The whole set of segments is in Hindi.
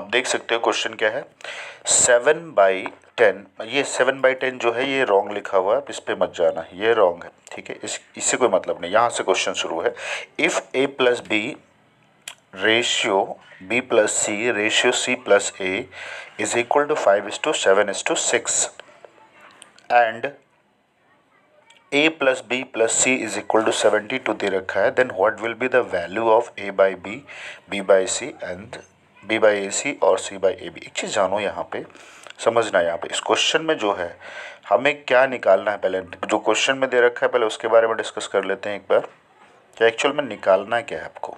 अब देख सकते हो क्वेश्चन क्या है, 7/10। ये 7/10 जो है ये रॉन्ग लिखा हुआ है, इस पे मत जाना, ये रॉन्ग है, ठीक है, इससे कोई मतलब नहीं। यहाँ से क्वेश्चन शुरू है, if a plus B ratio b plus C ratio c plus a is equal to 5:7:6 and a plus B plus C is equal to 72 दे रखा है, then what will be the value of a by B, b by C and b by A C और c बाई ए बी। एक चीज़ जानो, यहाँ पे समझना, यहाँ पे इस क्वेश्चन में जो है हमें क्या निकालना है, पहले जो क्वेश्चन में दे रखा है पहले उसके बारे में डिस्कस कर लेते हैं एक बार, क्या एक्चुअल में निकालना क्या है आपको।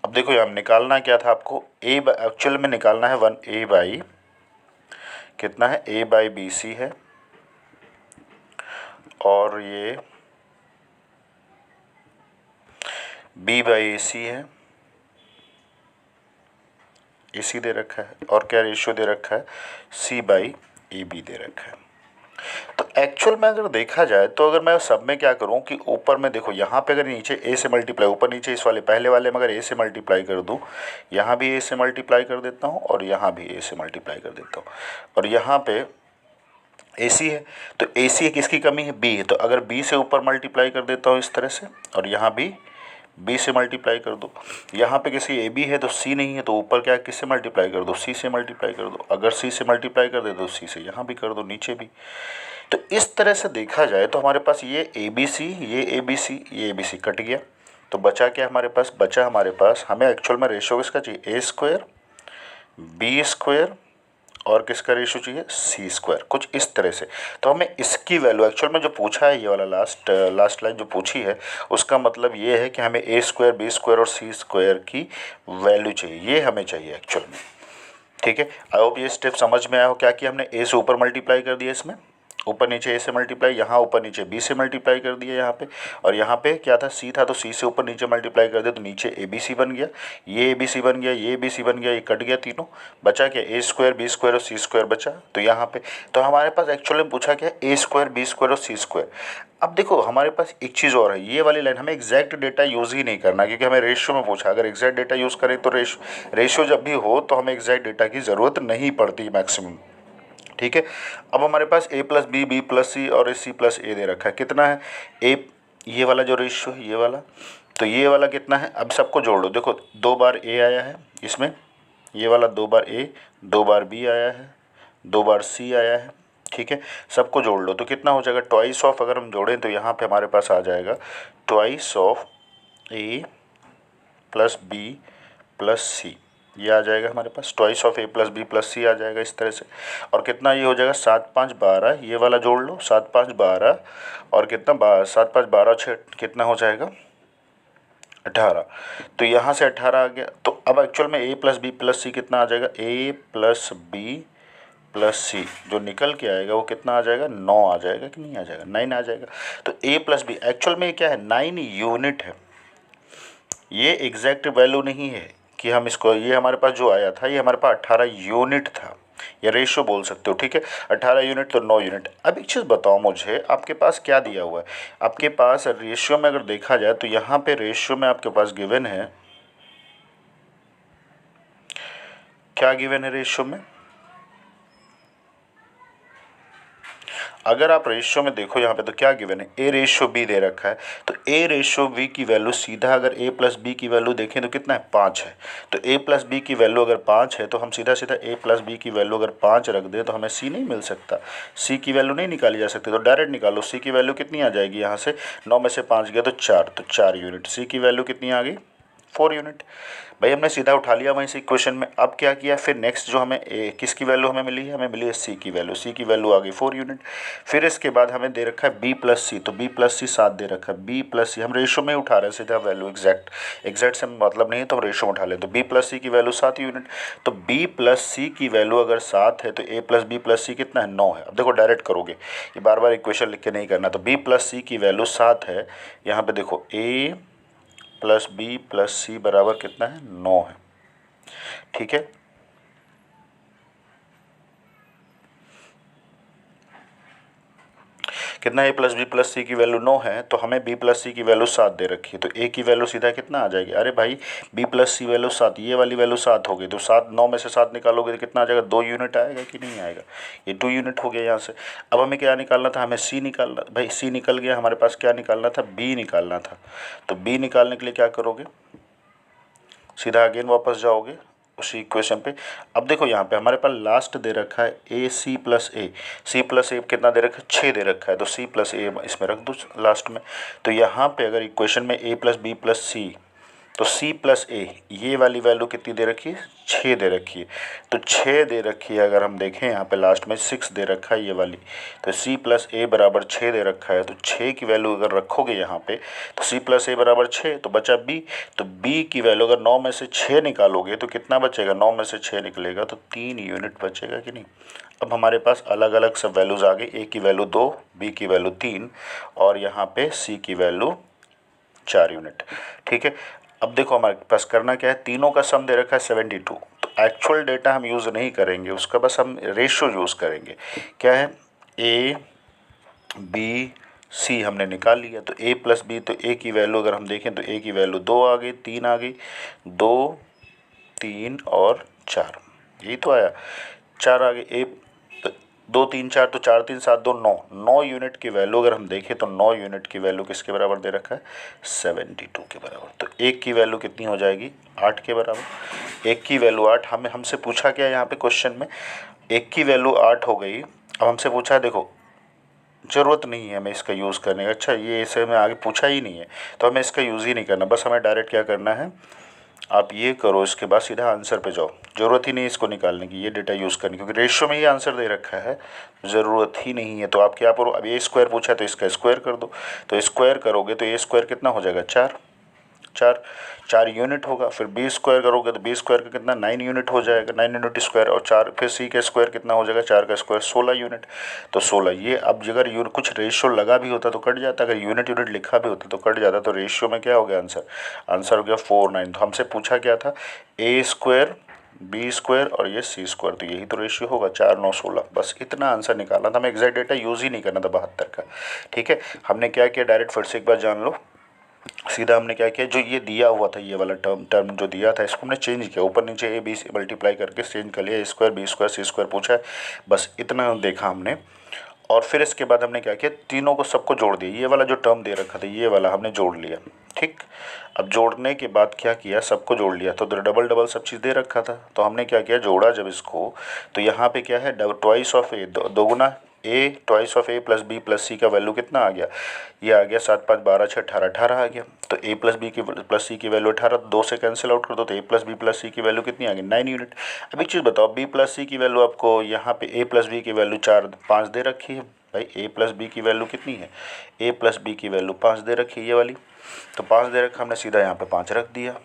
अब देखो यहाँ निकालना क्या था आपको, एक्चुअल में निकालना है 1a बाई कितना है, a बाई बी सी है, और ये b बाई ए सी है, ए सी दे रखा है, और क्या रेशियो दे रखा है, c बाई ए बी दे रखा है। तो एक्चुअल में अगर देखा जाए तो अगर मैं सब में क्या करूं कि ऊपर में देखो, यहाँ पे अगर नीचे a से मल्टीप्लाई, ऊपर नीचे इस वाले पहले वाले में अगर a से मल्टीप्लाई कर दूं, यहाँ भी a से मल्टीप्लाई कर देता हूँ और यहाँ भी a से मल्टीप्लाई कर देता हूँ, और यहाँ पे AC है तो AC किसकी कमी है, B है, तो अगर B से ऊपर मल्टीप्लाई कर देता हूँ इस तरह से, और यहाँ भी B से मल्टीप्लाई कर दो, यहाँ पे किसी AB है तो C नहीं है, तो ऊपर क्या किससे मल्टीप्लाई कर दो, C से मल्टीप्लाई कर दो, अगर C से मल्टीप्लाई कर दे तो C से यहाँ भी कर दो, नीचे भी। तो इस तरह से देखा जाए तो हमारे पास ये ABC, ये ABC, ये ABC कट गया, तो बचा क्या हमारे पास, बचा हमारे पास, हमें एक्चुअल में रेशियो किसका चाहिए, A² B² और किसका रेशियो चाहिए, C², कुछ इस तरह से। तो हमें इसकी वैल्यू एक्चुअल में जो पूछा है, ये वाला लास्ट लाइन जो पूछी है, उसका मतलब ये है कि हमें A² B² और C² की वैल्यू चाहिए, ये हमें चाहिए एक्चुअल में, ठीक है। आई होप ये स्टेप समझ में आया हो। क्या किया हमने, A से ऊपर मल्टीप्लाई कर दिया, इसमें ऊपर नीचे A से मल्टीप्लाई, यहाँ ऊपर नीचे B से मल्टीप्लाई कर दिया यहाँ पे, और यहाँ पे क्या था, C था, तो C से ऊपर नीचे मल्टीप्लाई कर दिया, तो नीचे ABC बन गया, ये ABC बन गया, ये ABC बन गया, ये कट गया तीनों, बचा क्या, A² B² और C² बचा। तो यहाँ पे तो हमारे पास एक्चुअली पूछा क्या, A² B² और C²। अब देखो हमारे पास एक चीज़ और है, ये वाली लाइन हमें एग्जैक्ट डेटा यूज़ ही नहीं करना, क्योंकि हमें रेशियो में पूछा, अगर एग्जैक्ट डेटा यूज़ करें तो रेशियो जब भी हो तो हमें एग्जैक्ट डेटा की ज़रूरत नहीं पड़ती मैक्सिमम, ठीक है। अब हमारे पास a plus B, B plus C और c प्लस ए दे रखा है, कितना है a, ये वाला जो रेशियो है ये वाला, तो ये वाला कितना है, अब सबको जोड़ लो, देखो 2 बार a आया है इसमें, ये वाला 2 बार a, 2 बार b आया है, 2 बार c आया है, ठीक है, सबको जोड़ लो तो कितना हो जाएगा, ट्वाइस ऑफ, अगर हम जोड़ें तो यहाँ पे हमारे पास आ जाएगा twice of a plus B plus C, ये आ जाएगा हमारे पास, twice of A plus B plus C आ जाएगा इस तरह से। और कितना ये हो जाएगा, 7 5 12, ये वाला जोड़ लो, 7 5 12 और कितना 7 5 12 6 कितना हो जाएगा 18, तो यहाँ से 18 आ गया। तो अब एक्चुअल में A प्लस बी प्लस सी कितना आ जाएगा, A प्लस बी प्लस सी जो निकल के आएगा वो कितना आ जाएगा, 9 आ जाएगा कि नहीं आ जाएगा, 9 आ जाएगा। तो A प्लस बी एक्चुअल में क्या है, 9 यूनिट है, ये एग्जैक्ट वैल्यू नहीं है कि हम इसको, ये हमारे पास जो आया था ये हमारे पास 18 यूनिट था, या रेशियो बोल सकते हो, ठीक है, 18 यूनिट तो 9 यूनिट। अब एक चीज़ बताओ मुझे, आपके पास क्या दिया हुआ है, आपके पास रेशियो में अगर देखा जाए तो यहाँ पे रेशियो में आपके पास गिवन है, क्या गिवन है रेशियो में, अगर आप रेशियो में देखो यहाँ पे तो क्या गिवन है, ए रेशियो बी दे रखा है, तो ए रेशियो बी की वैल्यू सीधा अगर ए प्लस बी की वैल्यू देखें तो कितना है, 5 है, तो ए प्लस बी की वैल्यू अगर 5 है तो हम सीधा सीधा ए प्लस बी की वैल्यू अगर 5 रख दें तो हमें सी नहीं मिल सकता, सी की वैल्यू नहीं निकाली जा सकती, तो डायरेक्ट निकालो, सी की वैल्यू कितनी आ जाएगी, यहाँ से 9 में से 5 गया तो 4, तो 4 यूनिट, सी की वैल्यू कितनी आ गई, 4 यूनिट। भाई हमने सीधा उठा लिया वहीं से इक्वेशन में। अब क्या किया, फिर नेक्स्ट जो हमें किसकी वैल्यू हमें मिली है, हमें मिली है सी की वैल्यू, सी की वैल्यू आ गई 4 यूनिट। फिर इसके बाद हमें दे रखा है बी प्लस सी, तो बी प्लस सी 7 दे रखा है, बी प्लस सी हम रेशो में ही उठा रहे हैं सीधा वैल्यू, एग्जैक्ट से मतलब नहीं है तो हम रेशो में उठा लें, तो बी प्लस सी की वैल्यू 7 यूनिट, तो बी प्लस सी की वैल्यू अगर 7 है तो ए प्लस बी प्लस सी कितना है, 9 है। अब देखो डायरेक्ट करोगे, ये बार बार इक्वेशन लिख के नहीं करना, तो बी प्लस सी की वैल्यू 7 है, यहाँ पे देखो ए प्लस बी प्लस सी बराबर कितना है, 9 है, ठीक है। कितना a प्लस बी प्लस सी की वैल्यू 9 है, तो हमें b प्लस सी की वैल्यू 7 दे रखी है, तो a की वैल्यू सीधा कितना आ जाएगी, अरे भाई b प्लस सी वैल्यू 7, ये वाली वैल्यू 7 हो गई, तो 7 9 में से 7 निकालोगे तो कितना आ जाएगा, 2 यूनिट आएगा कि नहीं आएगा, ये 2 यूनिट हो गया यहाँ से। अब हमें क्या निकालना था, हमें c निकालना, भाई c निकल गया, हमारे पास क्या निकालना था, b निकालना था। तो b निकालने के लिए क्या करोगे, सीधा अगेन वापस जाओगे उसी इक्वेशन पे। अब देखो यहाँ पे हमारे पास लास्ट दे रखा है ए सी प्लस ए, सी प्लस ए कितना दे रखा है, 6 दे रखा है, तो सी प्लस ए इसमें रख दो लास्ट में। तो यहाँ पे अगर इक्वेशन में ए प्लस बी प्लस सी, तो सी प्लस ए ये वाली वैल्यू कितनी दे रखी है, 6 दे रखी है, तो 6 दे रखी है। अगर हम देखें यहाँ पे लास्ट में 6 दे रखा है ये वाली, तो सी प्लस ए बराबर 6 दे रखा है, तो 6 की वैल्यू अगर रखोगे यहाँ पे, तो सी प्लस ए बराबर 6, तो बचा बी, तो बी की वैल्यू अगर 9 में से 6 निकालोगे तो कितना बचेगा, 9 में से 6 निकलेगा तो 3 यूनिट बचेगा कि नहीं। अब हमारे पास अलग अलग सब वैल्यूज़ आ गई, ए की वैल्यू 2, बी की वैल्यू 3 और यहाँ पे सी की वैल्यू 4 यूनिट। ठीक है, अब देखो हमारे पास करना क्या है, तीनों का सम दे रखा है 72, तो एक्चुअल डेटा हम यूज़ नहीं करेंगे उसका, बस हम रेशियो यूज़ करेंगे। क्या है, ए बी सी हमने निकाल लिया, तो ए प्लस बी, तो ए की वैल्यू अगर हम देखें तो ए की वैल्यू 2 आ गई, 3 आ गई, 2 3 और 4, यही तो आया, 4 आ गए, ए 2 3 4, तो 4 3 7 2 9, 9 यूनिट की वैल्यू अगर हम देखें तो 9 यूनिट की वैल्यू किसके बराबर दे रखा है, 72 के बराबर। तो एक की वैल्यू कितनी हो जाएगी, 8 के बराबर। एक की वैल्यू 8, हमें हमसे पूछा क्या यहाँ पे क्वेश्चन में, एक की वैल्यू 8 हो गई। अब हमसे पूछा है, देखो ज़रूरत नहीं है हमें इसका यूज़ करने का, अच्छा ये इसे हमें आगे पूछा ही नहीं है तो हमें इसका यूज़ ही नहीं करना, बस हमें डायरेक्ट क्या करना है, आप ये करो, इसके बाद सीधा आंसर पे जाओ, ज़रूरत ही नहीं इसको निकालने की, ये डेटा यूज़ करने की, क्योंकि रेशियो में ही आंसर दे रखा है, ज़रूरत ही नहीं है। तो आप क्या करो, अब ए स्क्वायर पूछा है तो इसका स्क्वायर कर दो, तो स्क्वायर करोगे तो ए स्क्वायर कितना हो जाएगा, 4 4 4 यूनिट होगा। फिर बी स्क्वायर करोगे तो बी स्क्वायर का कितना, 9 यूनिट हो जाएगा, 9 यूनिट स्क्वायर, और 4 फिर सी का स्क्वायर कितना हो जाएगा, 4 का स्क्वायर 16 यूनिट, तो 16 ये। अब अगर कुछ रेशियो लगा भी होता तो कट जाता, अगर यूनिट यूनिट लिखा भी होता तो कट जाता, तो रेशियो में क्या हो गया आंसर, आंसर हो गया 4 9। तो हमसे पूछा क्या था, ए स्क्वायर बी स्क्वायर और ये सी स्क्वायर, तो यही तो रेशियो होगा, 4 9 16, बस इतना आंसर निकालना था, हमें एग्जैक्ट डेटा यूज़ ही नहीं करना था 72 का। ठीक है, हमने क्या किया, डायरेक्ट फिर से एक बार जान लो, सीधा हमने क्या किया, जो ये दिया हुआ था, ये वाला टर्म जो दिया था, इसको हमने चेंज किया, ऊपर नीचे ए बी से मल्टीप्लाई करके चेंज कर लिया, ए स्क्वायर बी स्क्वायर सी स्क्वायर पूछा है, बस इतना देखा हमने। और फिर इसके बाद हमने क्या किया, तीनों को सबको जोड़ दिया, ये वाला जो टर्म दे रखा था ये वाला हमने जोड़ लिया। ठीक, अब जोड़ने के बाद क्या किया, सबको जोड़ लिया, तो डबल डबल सब चीज़ दे रखा था, तो हमने क्या किया, जोड़ा जब इसको, तो यहाँ पे क्या है, ट्वाइस ऑफ ए, दोगुना A, twice of A plus B plus C का वैल्यू कितना आ गया, ये आ गया 7 5 12 6 18, 18 आ गया। तो ए प्लस बी की प्लस सी की वैल्यू 18, 2 से कैंसिल आउट कर दो, तो ए प्लस बी प्लस सी की वैल्यू कितनी आ गई, 9 यूनिट। अब एक चीज़ बताओ, बी प्लस सी की वैल्यू आपको यहाँ पे ए प्लस बी की वैल्यू 4 5 दे रखी है, भाई ए प्लस बी की वैल्यू कितनी है, ए प्लस बी की वैल्यू 5 दे रखी है ये वाली, तो 5 दे रखा, हमने सीधा यहाँ पे 5 रख दिया,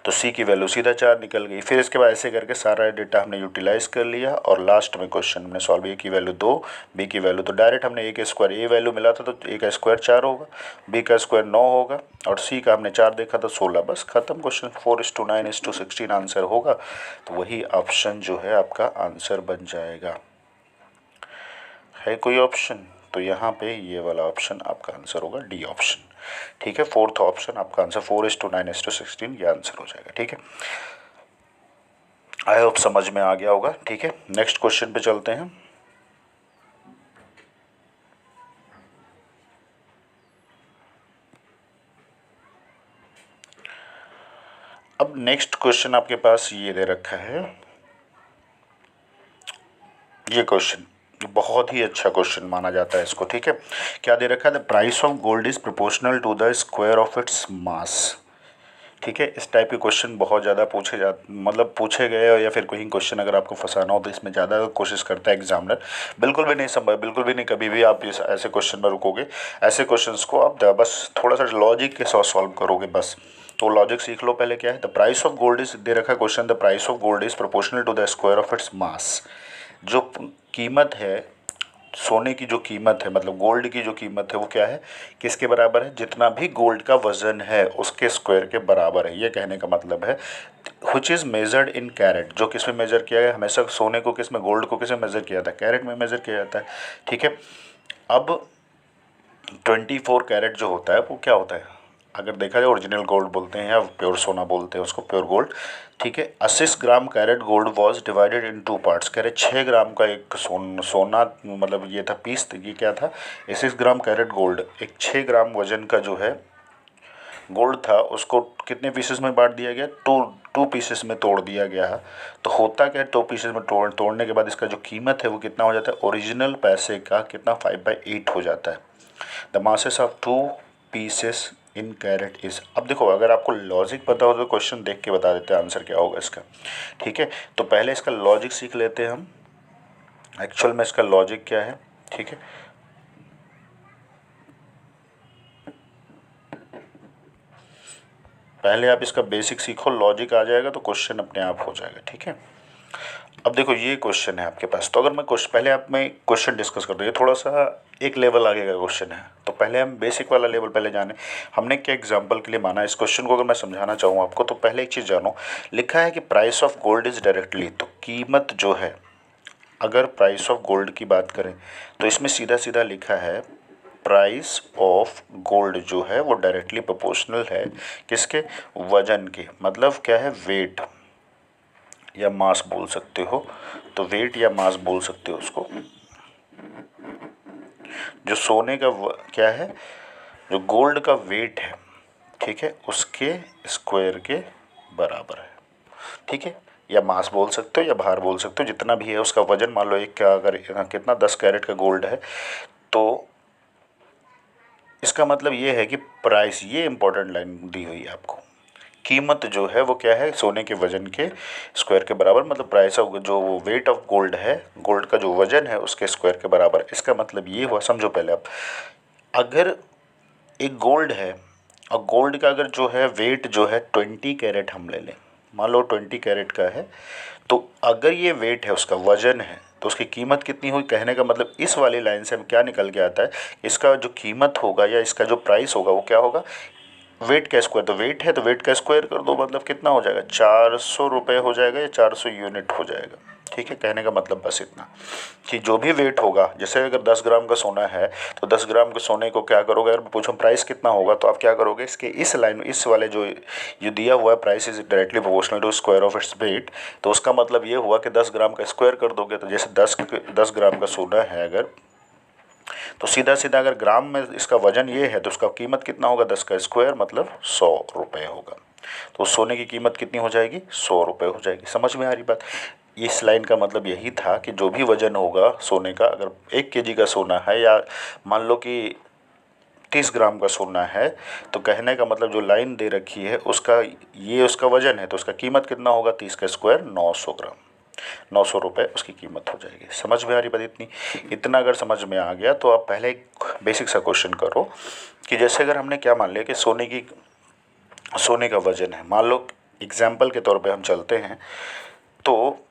तो सी की वैल्यू सीधा 4 निकल गई। फिर इसके बाद ऐसे करके सारा डेटा हमने यूटिलाइज कर लिया, और लास्ट में क्वेश्चन हमने सॉल्व, ए की वैल्यू 2 बी की वैल्यू, तो डायरेक्ट हमने ए के स्क्वायर, ए वैल्यू मिला था तो ए का स्क्वायर 4 होगा, बी का स्क्वायर 9 होगा, और सी का हमने 4 देखा था 16, बस खत्म क्वेश्चन, 4:9:16 आंसर होगा। तो वही ऑप्शन जो है आपका आंसर बन जाएगा। है कोई ऑप्शन, तो यहाँ पे ये वाला ऑप्शन आपका आंसर होगा, डी ऑप्शन। ठीक है, फोर्थ ऑप्शन आपका आंसर 4:9:16 ये आंसर हो जाएगा। ठीक है, आई होप समझ में आ गया होगा। ठीक है, नेक्स्ट क्वेश्चन पे चलते हैं। अब नेक्स्ट क्वेश्चन आपके पास ये दे रखा है, ये क्वेश्चन बहुत ही अच्छा क्वेश्चन माना जाता है इसको। ठीक है, क्या दे रखा है, the price of gold is proportional to the square of its mass. ठीक है, इस टाइप के क्वेश्चन बहुत ज़्यादा पूछे गए, या फिर कोई क्वेश्चन अगर आपको फंसाना हो तो इसमें ज़्यादा कोशिश करता है एग्जामिनर। बिल्कुल भी नहीं संभव, बिल्कुल भी नहीं, कभी भी आप इस ऐसे क्वेश्चन में रुकोगे, ऐसे क्वेश्चंस को आप बस थोड़ा सा लॉजिक के साथ सॉल्व करोगे बस। तो लॉजिक सीख लो पहले। क्या है, the price of gold is, दे रखा question, the price of gold is proportional to the square of its mass. जो कीमत है सोने की जो कीमत है, मतलब गोल्ड की जो कीमत है वो क्या है, किसके बराबर है, जितना भी गोल्ड का वजन है उसके स्क्वायर के बराबर है, ये कहने का मतलब है। Which is measured in carat, जो किस में मेजर किया गया, हमेशा सोने को किस में, गोल्ड को किस में मेजर किया जाता है, कैरेट में मेजर किया जाता है। ठीक है, अब 24 कैरेट जो होता है वो क्या होता है, अगर देखा जाए ओरिजिनल गोल्ड बोलते हैं या प्योर सोना बोलते हैं उसको, प्योर गोल्ड। ठीक है, 80 gram carat gold was divided in 2 parts. कह रहे 6 ग्राम का एक सोना, मतलब ये था पीस, ये क्या था, 80 ग्राम कैरेट गोल्ड, एक 6 ग्राम वजन का जो है गोल्ड था, उसको कितने पीसेस में बांट दिया गया, टू पीसेस में तोड़ दिया गया है। तो होता क्या है, 2 पीसेस में तोड़ने के बाद इसका जो कीमत है वो कितना हो जाता है, ओरिजिनल पैसे का कितना, 5/8 हो जाता है। The masses of 2 pieces in carat is. अब देखो, अगर आपको लॉजिक पता हो तो क्वेश्चन देख के बता देते हैं आंसर क्या होगा इसका। ठीक है, तो पहले इसका लॉजिक सीख लेते हैं हम, एक्चुअल में इसका लॉजिक क्या है। ठीक है, पहले आप इसका बेसिक सीखो, लॉजिक आ जाएगा तो क्वेश्चन अपने आप हो जाएगा। ठीक है, अब देखो ये क्वेश्चन है आपके पास, तो अगर मैं क्वेश्चन पहले आप में क्वेश्चन डिस्कस कर दूँ, ये थोड़ा सा एक लेवल आगे का क्वेश्चन है, तो पहले हम बेसिक वाला लेवल पहले जाने। हमने क्या एग्जांपल के लिए माना इस क्वेश्चन को, अगर मैं समझाना चाहूँ आपको, तो पहले एक चीज़ जानो, लिखा है कि price of gold is directly, तो कीमत जो है, अगर प्राइस ऑफ गोल्ड की बात करें तो इसमें सीधा सीधा लिखा है प्राइस ऑफ गोल्ड जो है वो डायरेक्टली प्रोपोर्शनल है किसके, वजन के, मतलब क्या है, वेट या मास बोल सकते हो, तो वेट या मास बोल सकते हो उसको, जो सोने का क्या है, जो गोल्ड का वेट है, ठीक है, उसके स्क्वायर के बराबर है। ठीक है, या मास बोल सकते हो या भार बोल सकते हो, जितना भी है उसका वजन, मान लो एक क्या, अगर कितना 10 कैरेट का गोल्ड है, तो इसका मतलब ये है कि प्राइस, ये इंपॉर्टेंट लाइन दी हुई है आपको, कीमत जो है वो क्या है, सोने के वजन के स्क्वायर के बराबर, मतलब प्राइस ऑफ, जो वेट ऑफ गोल्ड है, गोल्ड का जो वजन है उसके स्क्वायर के बराबर। इसका मतलब ये हुआ, समझो पहले आप, अगर एक गोल्ड है और गोल्ड का अगर जो है वेट जो है 20 कैरेट हम ले लें, मान लो 20 कैरेट का है, तो अगर ये वेट है, उसका वजन है, तो उसकी कीमत कितनी हुई, कहने का मतलब इस वाली लाइन से हम क्या निकल के आता है, इसका जो कीमत होगा या इसका जो प्राइस होगा वो क्या होगा, वेट का स्क्वायर, तो वेट है तो वेट का स्क्वायर कर दो, मतलब कितना हो जाएगा, 400 रुपये हो जाएगा या 400 यूनिट हो जाएगा। ठीक है, कहने का मतलब बस इतना कि जो भी वेट होगा, जैसे अगर 10 ग्राम का सोना है तो 10 ग्राम के सोने को क्या करोगे, अगर पूछो प्राइस कितना होगा, तो आप क्या करोगे, इसके इस लाइन, इस वाले जो दिया हुआ है, price is directly proportional to square of its weight, तो उसका मतलब ये हुआ कि 10 ग्राम का स्क्वायर कर दोगे, तो जैसे 10 ग्राम का सोना है अगर, तो सीधा सीधा अगर ग्राम में इसका वजन ये है तो उसका कीमत कितना होगा, 10 का स्क्वायर मतलब 100 रुपये होगा। तो सोने की कीमत कितनी हो जाएगी, 100 रुपये हो जाएगी। समझ में आ रही बात, इस लाइन का मतलब यही था कि जो भी वजन होगा सोने का, अगर 1 kg का सोना है या मान लो कि 30 ग्राम का सोना है, तो कहने का मतलब जो लाइन दे रखी है उसका, ये उसका वजन है, तो उसका कीमत कितना होगा, 30 का स्क्वायर 900 ग्राम, 900 रुपये उसकी कीमत हो जाएगी। समझ में आ रही बात इतनी, इतना अगर समझ में आ गया तो आप पहले एक बेसिक सा क्वेश्चन करो कि जैसे अगर हमने क्या मान लिया कि सोने का वजन है, मान लो एग्जाम्पल के तौर पे हम चलते हैं, तो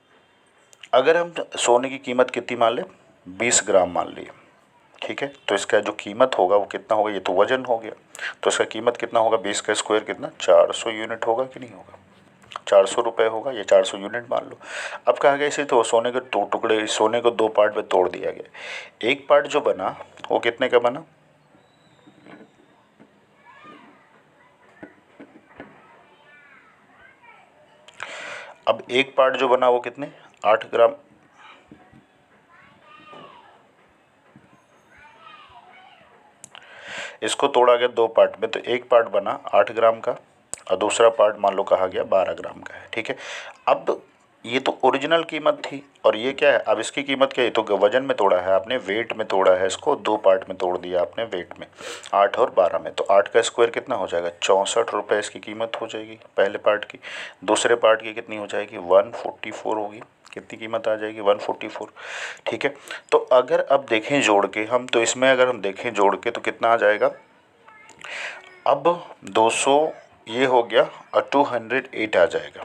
अगर हम सोने की कीमत कितनी मान लें, 20 ग्राम मान लिए, ठीक है, तो इसका जो कीमत होगा वो कितना होगा, ये तो वजन हो गया, तो इसका कीमत कितना होगा, 20 का स्क्वायर कितना, 400 यूनिट होगा कि नहीं होगा, 400 रुपये होगा, या 400 यूनिट मान लो। अब कहा गया इसे, तो सोने के 2 टुकड़े, सोने को 2 पार्ट में तोड़ दिया गया, एक पार्ट जो बना वो कितने का बना, अब एक पार्ट जो बना वो कितने, 8 ग्राम, इसको तोड़ा गया 2 पार्ट में, तो एक पार्ट बना 8 ग्राम का और दूसरा पार्ट मान लो कहा गया 12 ग्राम का है। ठीक है, अब ये तो ओरिजिनल कीमत थी और ये क्या है, अब इसकी कीमत क्या है, तो वजन में तोड़ा है आपने, वेट में तोड़ा है, इसको 2 पार्ट में तोड़ दिया आपने, वेट में 8 और 12 में, तो 8 का स्क्वायर कितना हो जाएगा, 64 रुपये इसकी कीमत हो जाएगी पहले पार्ट की। दूसरे पार्ट की कितनी हो जाएगी, 144 होगी, कितनी कीमत आ जाएगी, 144। ठीक है, तो अगर अब देखें जोड़ के हम, तो इसमें अगर हम देखें जोड़ के तो कितना आ जाएगा, अब 200 ये हो गया और 208 आ जाएगा।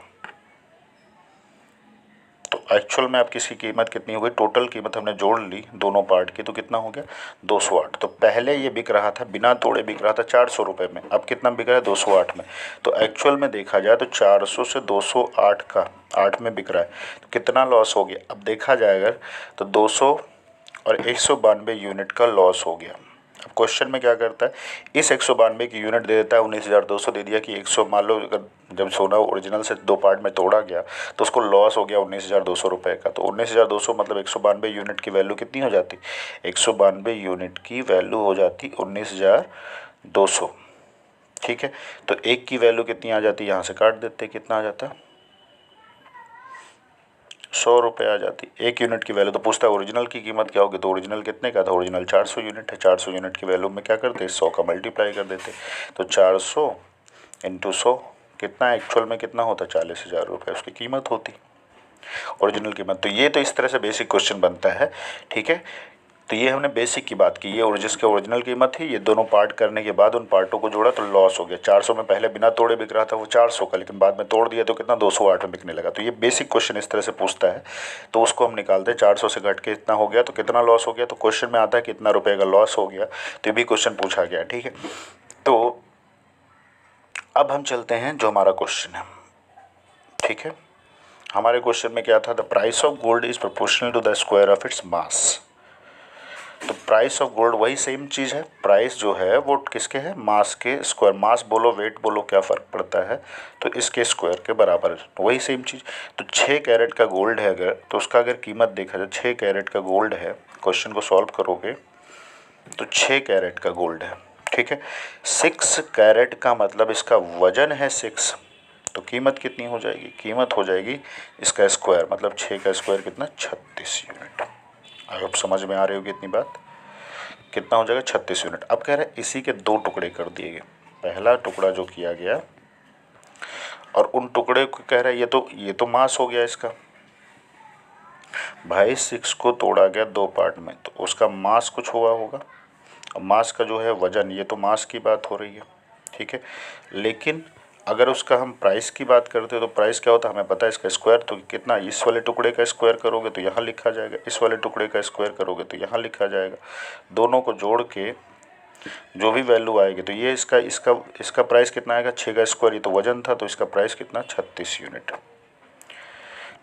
तो एक्चुअल में आपकी इसकी कीमत कितनी हो गई, टोटल कीमत हमने जोड़ ली दोनों पार्ट की, तो कितना हो गया 208। तो पहले ये बिक रहा था बिना तोड़े बिक रहा था 400 रुपये में, अब कितना बिक रहा है 208 में। तो एक्चुअल में देखा जाए तो 400 से 208 का 8 में बिक रहा है, तो कितना लॉस हो गया। अब देखा जाए अगर तो 200 और 192 यूनिट का लॉस हो गया। अब क्वेश्चन में क्या करता है, इस 192 की यूनिट दे देता है 19,200 दे दिया कि 100, मान लो अगर जब सोना ओरिजिनल से दो पार्ट में तोड़ा गया तो उसको लॉस हो गया 19,200 रुपये का। तो 19,200 मतलब 192 यूनिट की वैल्यू कितनी हो जाती, 192 यूनिट की वैल्यू हो जाती 19,200। ठीक है, तो एक की वैल्यू कितनी आ जाती, यहाँ से काट देते, कितना आ जाता 100 रुपये आ जाती एक यूनिट की वैल्यू। तो पूछता है ओरिजिनल की कीमत क्या होगी, तो ओरिजिनल कितने का था, ओरिजिनल 400 यूनिट है। 400 यूनिट की वैल्यू में क्या करते 100 का मल्टीप्लाई कर देते, तो 400 इंटू 100 कितना एक्चुअल में कितना होता 40,000 रुपये उसकी कीमत होती, ओरिजिनल कीमत। तो ये तो इस तरह से बेसिक क्वेश्चन बनता है। ठीक है, तो ये हमने बेसिक की बात की, ये जिसकी ओरिजिनल कीमत थी, ये दोनों पार्ट करने के बाद उन पार्टों को जोड़ा तो लॉस हो गया। 400 में पहले बिना तोड़े बिक रहा था वो 400 का, लेकिन बाद में तोड़ दिया तो कितना 208 में बिकने लगा। तो ये बेसिक क्वेश्चन इस तरह से पूछता है, तो उसको हम निकालते हैं। 400 से घट के इतना हो गया तो कितना लॉस हो गया, तो क्वेश्चन में आता है कितना रुपये का लॉस हो गया, तो ये भी क्वेश्चन पूछा गया। ठीक है, तो अब हम चलते हैं जो हमारा क्वेश्चन है। ठीक है, हमारे क्वेश्चन में क्या था, the price of gold is proportional to the square of its mass. तो प्राइस ऑफ गोल्ड वही सेम चीज़ है, प्राइस जो है वो किसके है, मास के स्क्वायर, मास बोलो वेट बोलो क्या फ़र्क पड़ता है, तो इसके स्क्वायर के बराबर है, वही सेम चीज़। तो 6 कैरेट का गोल्ड है अगर, तो उसका अगर कीमत देखा जाए 6 कैरेट का गोल्ड है, क्वेश्चन को सॉल्व करोगे तो 6 कैरेट का गोल्ड है। ठीक है, 6 कैरेट का मतलब इसका वजन है 6, तो कीमत कितनी हो जाएगी, कीमत हो जाएगी इसका स्क्वायर, मतलब 6 का स्क्वायर कितना 36 यूनिट। आई होप समझ में आ रही होगी इतनी बात, कितना हो जाएगा 36 यूनिट। अब कह रहे हैं इसी के 2 टुकड़े कर दिए गए, पहला टुकड़ा जो किया गया और उन टुकड़े को कह रहा है ये तो मास हो गया इसका, भाई 6 को तोड़ा गया 2 पार्ट में तो उसका मास कुछ हुआ होगा, और मास का जो है वजन, ये तो मास की बात हो रही है। ठीक है, लेकिन अगर उसका हम प्राइस की बात करते हैं तो प्राइस क्या होता है हमें पता है, इसका स्क्वायर, तो कितना, इस वाले टुकड़े का स्क्वायर करोगे तो यहाँ लिखा जाएगा, इस वाले टुकड़े का स्क्वायर करोगे तो यहाँ लिखा जाएगा, दोनों को जोड़ के जो भी वैल्यू आएगी, तो ये इसका इसका इसका प्राइस कितना आएगा 6 का स्क्वायर, ये तो वजन था, तो इसका प्राइस कितना 36 यूनिट।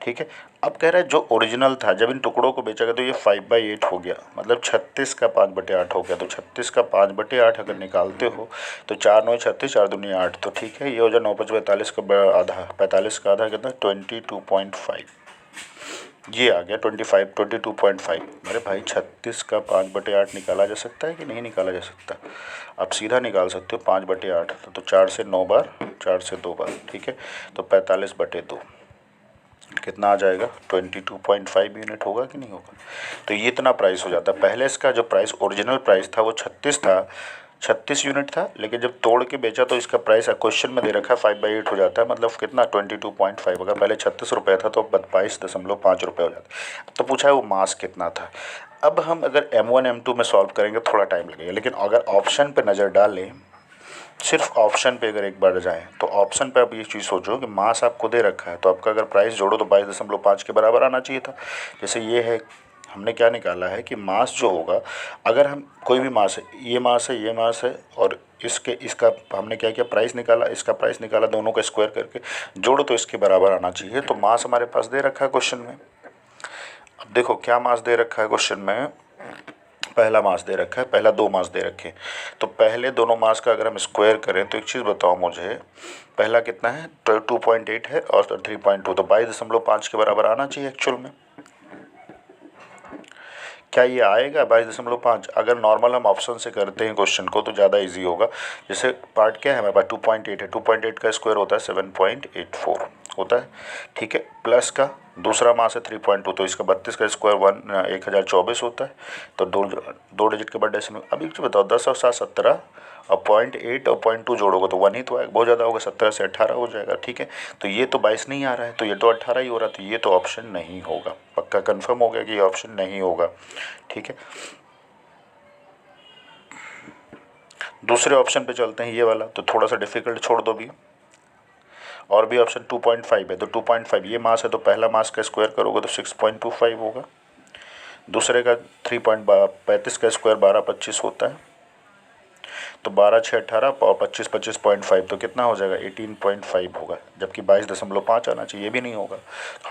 ठीक है, अब कह रहा है जो ओरिजिनल था जब इन टुकड़ों को बेचा गया तो ये 5/8 हो गया, मतलब 36 का 5/8 हो गया। तो 36 का 5/8 अगर निकालते हो तो 4 9 36, 4 दूनी 8, तो ठीक है, ये हो जाए 9 5 45 का आधा, 45 का आधा कितना 22.5, ये आ गया 22.5। अरे भाई 36 का 5/8 निकाला जा सकता है कि नहीं निकाला जा सकता, आप सीधा निकाल सकते हो 5/8, तो 4 से 9 बार, 4 से 2 बार, ठीक है, तो 45/2 कितना आ जाएगा 22.5 यूनिट होगा कि नहीं होगा। तो ये इतना प्राइस हो जाता है। पहले इसका जो प्राइस ओरिजिनल प्राइस था वो 36 था, 36 यूनिट था, लेकिन जब तोड़ के बेचा तो इसका प्राइस क्वेश्चन में दे रखा है 5/8 हो जाता है, मतलब कितना 22.5 होगा। पहले 36 रुपये था तो अब 22.5 रुपये हो जाता है। तो पूछा है वो मास कितना था। अब हम अगर M1 M2 में सॉल्व करेंगे थोड़ा टाइम लगेगा, लेकिन अगर ऑप्शन पर नज़र डालें, सिर्फ ऑप्शन पे अगर एक बार जाएं तो ऑप्शन पे आप ये चीज़ सोचो कि मास आपको दे रखा है, तो आपका अगर प्राइस जोड़ो तो 22.5 के बराबर आना चाहिए था। जैसे ये है, हमने क्या निकाला है कि मास जो होगा, अगर हम कोई भी मास है, ये मास है, ये मास है, और इसका हमने क्या किया प्राइस निकाला, इसका प्राइस निकाला, दोनों का स्क्वायर करके जोड़ो तो इसके बराबर आना चाहिए। तो मास हमारे पास दे रखा है क्वेश्चन में। अब देखो क्या मास दे रखा है क्वेश्चन में, पहला मास दे रखा है, पहला 2 मास दे रखे, तो पहले दोनों मास का अगर हम स्क्वायर करें तो एक चीज़ बताओ मुझे, पहला कितना है 2.8 है और 3.2, तो 22.5 के बराबर आना चाहिए एक्चुअल में। क्या ये आएगा 22.5? अगर नॉर्मल हम ऑप्शन से करते हैं क्वेश्चन को तो ज़्यादा इजी होगा। जैसे पार्ट क्या है हमारे पास 2.8 है, 2.8 का स्क्वायर होता है 7.84 होता है, ठीक है, प्लस का दूसरा मास है 3.2, तो इसका 32 का स्क्वायर 1024 होता है। तो दो डिजिट के बाद डेसिमल। अभी कुछ बताओ 10 और 7 17 और 0.8 और 0.2 जोड़ोगे तो 1 ही तो आएगा, बहुत ज़्यादा होगा, 17 से 18 हो जाएगा। ठीक है, तो ये तो 22 नहीं आ रहा है, तो ये तो 18 ही हो रहा है, तो ये तो ऑप्शन नहीं होगा। पक्का कंफर्म हो गया कि ये ऑप्शन नहीं होगा। ठीक है, दूसरे ऑप्शन पे चलते हैं, ये वाला तो थोड़ा सा डिफिकल्ट छोड़ दो भी। और भी ऑप्शन 2.5 है, तो 2.5 ये मास है, तो पहला मास का स्क्वायर करोगे तो 6.25 होगा, दूसरे का 3.35 का स्क्वायर 12.25 होता है, तो 12 6 18 और 25 25.5, तो कितना हो जाएगा 18.5 होगा, जबकि 22.5 आना चाहिए, ये भी नहीं होगा,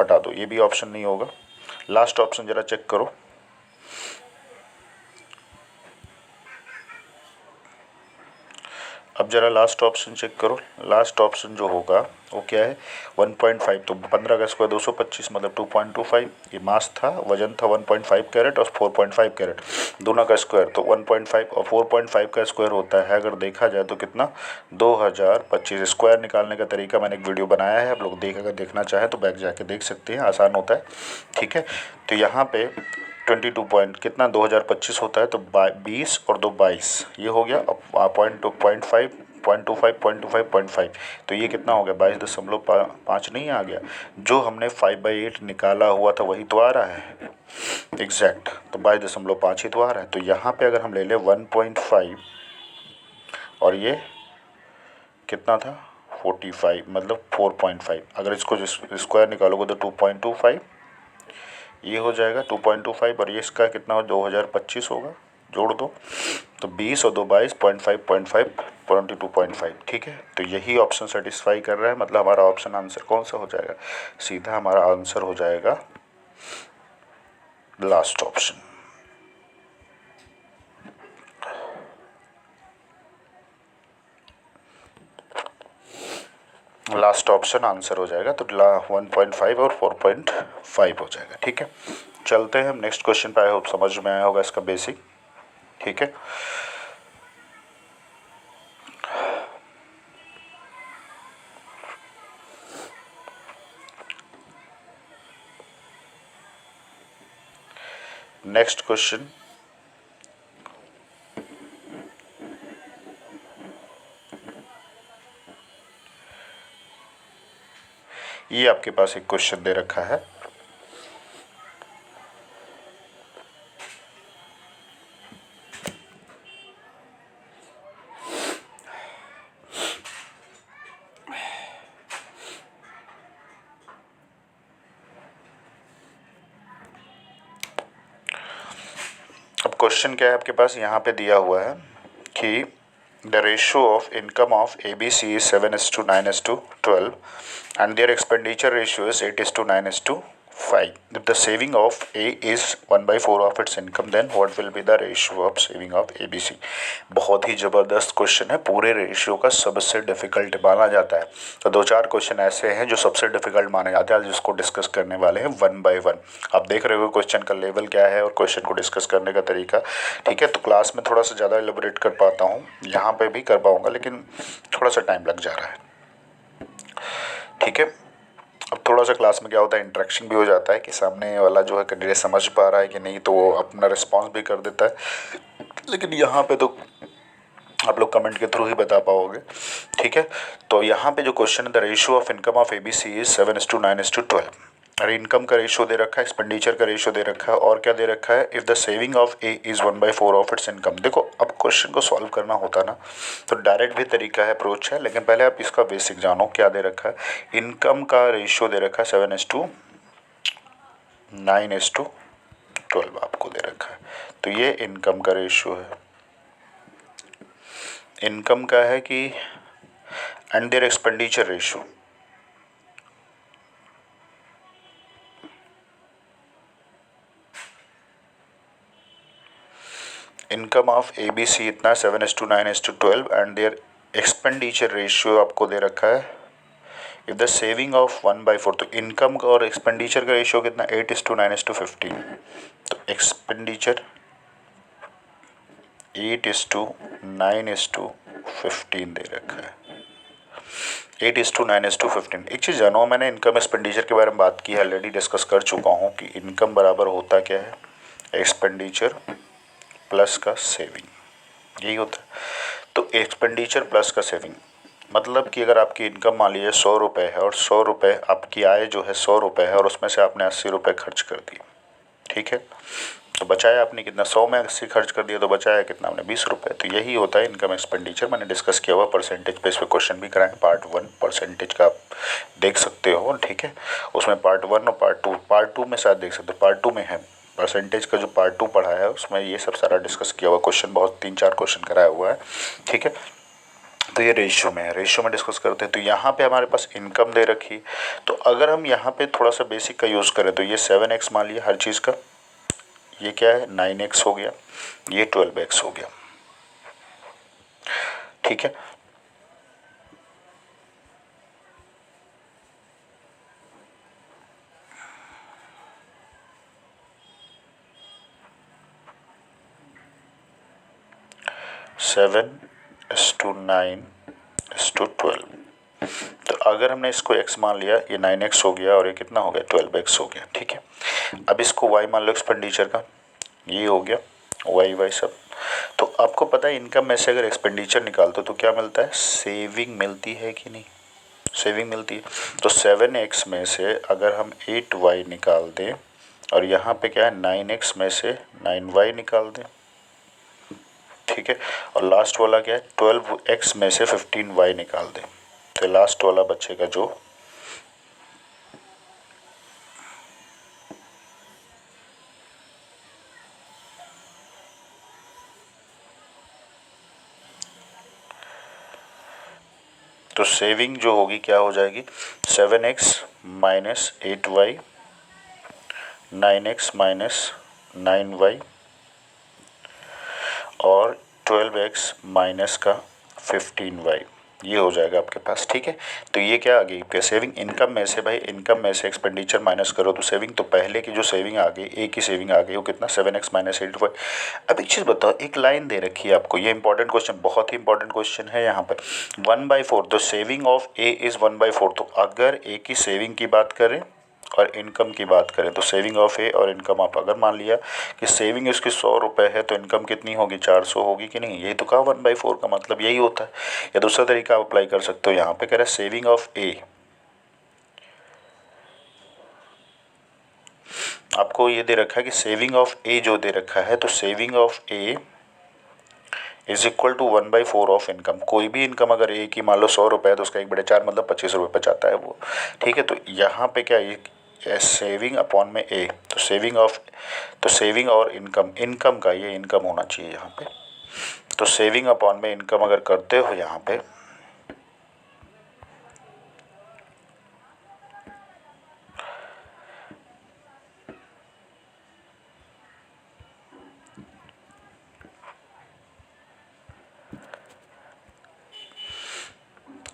हटा दो, ये भी ऑप्शन नहीं होगा। लास्ट ऑप्शन ज़रा चेक करो, अब ज़रा लास्ट ऑप्शन चेक करो, लास्ट ऑप्शन जो होगा वो क्या है 1.5, तो 15 का स्क्वायर 225 मतलब 2.25, ये मास था, वजन था 1.5 कैरेट और 4.5 कैरेट, दोनों का स्क्वायर तो 1.5 और 4.5 का स्क्वायर होता है अगर देखा जाए तो कितना 2025। स्क्वायर निकालने का तरीका मैंने एक वीडियो बनाया है, आप लोग अगर देखना चाहें तो बैक जाके देख सकते हैं, आसान होता है, ठीक है। तो यहाँ पे 22 पॉइंट कितना 2025 होता है, तो 20 और 2 22, ये हो गया, अब पॉइंट 2.5 0.25 0.25 तो ये कितना हो गया 22.5 नहीं आ गया, जो हमने 5/8 निकाला हुआ था वही तो आ रहा है एग्जैक्ट, तो 22.5 ही तो आ रहा है। तो यहाँ पे अगर हम ले लें 1.5 और ये कितना था 45 मतलब 4.5, अगर इसको स्क्वायर निकालोगे तो 2.25 ये हो जाएगा 2.25, और ये इसका कितना हो 2025 होगा, जोड़ दो, तो 20 और 2 22 0.5 22.5, ठीक है। तो यही ऑप्शन सेटिस्फाई कर रहा है, मतलब हमारा ऑप्शन आंसर कौन सा हो जाएगा, सीधा हमारा आंसर हो जाएगा last option. Last option answer हो जाएगा, तो 1.5 और 4.5 हो जाएगा, ठीक है। चलते हैं हम नेक्स्ट क्वेश्चन पे, आई होप समझ में आया होगा इसका बेसिक, ठीक है। नेक्स्ट क्वेश्चन, ये आपके पास एक क्वेश्चन दे रखा है, अब क्वेश्चन क्या है आपके पास यहाँ पे दिया हुआ है कि the ratio of income of ABC is 7:9:12 and their expenditure ratio is 8:9:5. If the saving of A is 1/4 of its income, then what will be the ratio of saving of ABC? बहुत ही ज़बरदस्त क्वेश्चन है, पूरे रेशियो का सबसे डिफिकल्ट माना जाता है। तो 2-4 क्वेश्चन ऐसे हैं जो सबसे डिफिकल्ट माने जाते हैं, जिसको डिस्कस करने वाले हैं 1 by 1। आप देख रहे हो क्वेश्चन का लेवल क्या है और क्वेश्चन को डिस्कस करने का तरीका, ठीक है। तो क्लास में थोड़ा सा ज़्यादा एलिबोरेट कर पाता हूँ, यहाँ पे भी कर पाऊँगा, लेकिन थोड़ा सा टाइम लग जा रहा है, ठीक है। अब थोड़ा सा क्लास में क्या होता है, इंटरेक्शन भी हो जाता है कि सामने वाला जो है कैंडिडेट समझ पा रहा है कि नहीं, तो वो अपना रिस्पॉन्स भी कर देता है, लेकिन यहाँ पे तो आप लोग कमेंट के थ्रू ही बता पाओगे, ठीक है। तो यहाँ पे जो क्वेश्चन है, the ratio of income of ABC is 7:9:12। अरे इनकम का रेशियो दे रखा है, एक्सपेंडिचर का रेशियो दे रखा है, और क्या दे रखा है, if the saving of A is 1/4 of its income. देखो अब क्वेश्चन को सॉल्व करना होता ना, तो डायरेक्ट भी तरीका है, अप्रोच है, लेकिन पहले आप इसका बेसिक जानो क्या दे रखा है। इनकम का रेशियो दे रखा है 7:9:12 आपको दे रखा है, तो ये इनकम का रेशियो है। इनकम का है कि and there expenditure ratio, income of ABC इतना 7:9:12 एंड देयर एक्सपेंडिचर रेशियो आपको दे रखा है इफ़ द सेविंग ऑफ 1/4। तो इनकम का और एक्सपेंडिचर का रेशियो कितना 8:9:15। तो एक्सपेंडिचर 8:9:15 दे रखा है, 8:9:15। एक चीज़ जानो, मैंने इनकम एक्सपेंडिचर के बारे में बात की है, ऑलरेडी डिस्कस कर चुका हूँ कि इनकम बराबर होता क्या है, एक्सपेंडिचर प्लस का सेविंग, यही होता है। तो एक्सपेंडिचर प्लस का सेविंग मतलब कि अगर आपकी इनकम मान लीजिए 100 रुपये है और 100 रुपये आपकी आय जो है 100 रुपये है और उसमें से आपने 80 रुपये खर्च कर दिए, ठीक है। तो बचाया आपने कितना, 100 में 80 खर्च कर दिया तो बचाया कितना आपने, 20 रुपये। तो यही होता है इनकम एक्सपेंडिचर, मैंने डिस्कस किया हुआ परसेंटेज पे, इस पर क्वेश्चन भी कराएं। पार्ट 1 परसेंटेज का आप देख सकते हो, ठीक है। उसमें पार्ट 1 और पार्ट टू में शायद देख सकते हो, पार्ट 2 में है परसेंटेज का जो पार्ट 2 पढ़ा है, उसमें ये सब सारा डिस्कस किया हुआ, क्वेश्चन बहुत 3-4 क्वेश्चन कराया हुआ है, ठीक है। तो ये रेशियो में है, रेशियो में डिस्कस करते हैं। तो यहाँ पे हमारे पास इनकम दे रखी, तो अगर हम यहाँ पे थोड़ा सा बेसिक का यूज़ करें तो ये 7x मान लिया हर चीज़ का, ये क्या है 9x हो गया, ये 12x हो गया, ठीक है। सेवन इस टू 9 इस टू 12। तो अगर हमने इसको x मान लिया, ये 9x हो गया और ये कितना हो गया 12x हो गया, ठीक है। अब इसको y मान लो एक्सपेंडिचर का, ये हो गया y सब। तो आपको पता है इनकम में से अगर एक्सपेंडिचर निकालते हो तो क्या मिलता है, सेविंग मिलती है कि नहीं, सेविंग मिलती है। तो 7x में से अगर हम 8y निकाल दें और यहाँ पे क्या है 9x में से 9y निकाल दें, ठीक है। और लास्ट वाला क्या है 12x में से 15y निकाल दें, तो लास्ट वाला बचेगा जो तो सेविंग जो होगी क्या हो जाएगी, 7x minus 8y, 9x minus 9y और 12x माइनस का 15y, ये हो जाएगा आपके पास, ठीक है। तो ये क्या आ गई सेविंग, इनकम में से भाई, इनकम में से एक्सपेंडिचर माइनस करो तो सेविंग, तो पहले की जो सेविंग आ गई, एक ही सेविंग आ गई, वो कितना 7x माइनस 8y। अब एक चीज़ बताओ, एक लाइन दे रखी है आपको, ये इंपॉर्टेंट क्वेश्चन, बहुत ही इंपॉर्टेंट क्वेश्चन है यहाँ पर, 1/4 the saving of A is 1/4। तो अगर ए की सेविंग की बात करें और इनकम की बात करें तो सेविंग ऑफ ए और इनकम, आप अगर मान लिया कि सेविंग उसकी 100 रुपये है तो इनकम कितनी होगी 400 होगी कि नहीं, यही तो कहा 1/4 का मतलब यही होता है। या दूसरा तरीका आप अप्लाई कर सकते हो, यहाँ पे कह रहा है सेविंग ऑफ ए, आपको ये दे रखा है कि सेविंग ऑफ ए जो दे रखा है, तो saving of a is equal to 1/4 of income. कोई भी इनकम अगर ए की मान लो 100 रुपये है तो उसका 1/4 मतलब 25 रुपये बचाता है वो, ठीक है। तो यहाँ पे क्या ये सेविंग अपॉन में ए, तो सेविंग ऑफ, तो सेविंग और इनकम, इनकम का ये इनकम होना चाहिए यहाँ पे, तो सेविंग अपॉन में इनकम अगर करते हो यहाँ पे,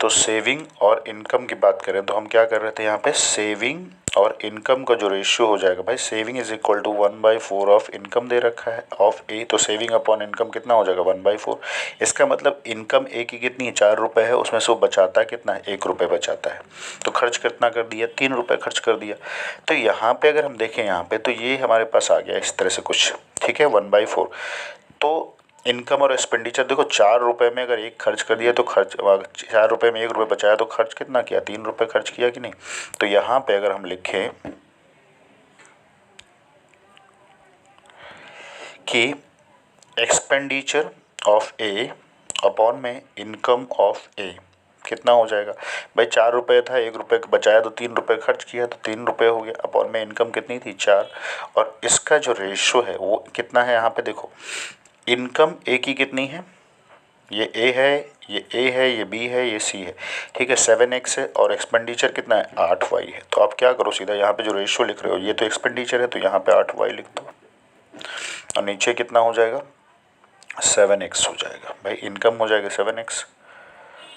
तो सेविंग और इनकम की बात करें तो हम क्या कर रहे थे यहाँ पे, सेविंग और इनकम का जो रेशियो हो जाएगा भाई, saving is equal to 1/4 of income दे रखा है ऑफ ए, तो सेविंग अपॉन इनकम कितना हो जाएगा 1/4। इसका मतलब इनकम ए की कितनी है 4 रुपये है, उसमें से वो बचाता है कितना है 1 रुपये बचाता है, तो खर्च कितना कर दिया 3 रुपये खर्च कर दिया। तो यहाँ पे अगर हम देखें यहाँ पे, तो ये हमारे पास आ गया इस तरह से कुछ, ठीक है 1/4। तो इनकम और एक्सपेंडिचर देखो, 4 रुपये में अगर एक खर्च कर दिया तो खर्च, 4 रुपये में 1 रुपये बचाया तो खर्च कितना किया 3 रुपये खर्च किया कि नहीं। तो यहाँ पे अगर हम लिखें कि एक्सपेंडिचर ऑफ ए अपॉन में इनकम ऑफ ए कितना हो जाएगा भाई, 4 रुपये था 1 रुपये बचाया तो 3 रुपये खर्च किया तो 3 रुपये हो गया, अपॉन में इनकम कितनी थी 4, और इसका जो रेशो है वो कितना है, यहाँ पे देखो इनकम ए की कितनी है, ये ए है, ये ए है, ये बी है, ये सी है, ठीक है 7x है, और एक्सपेंडिचर कितना है 8y है। तो आप क्या करो सीधा यहाँ पे जो रेशियो लिख रहे हो, ये तो एक्सपेंडिचर है तो यहाँ पे 8y लिख दो, और नीचे कितना हो जाएगा 7x हो जाएगा भाई, इनकम हो जाएगा 7x,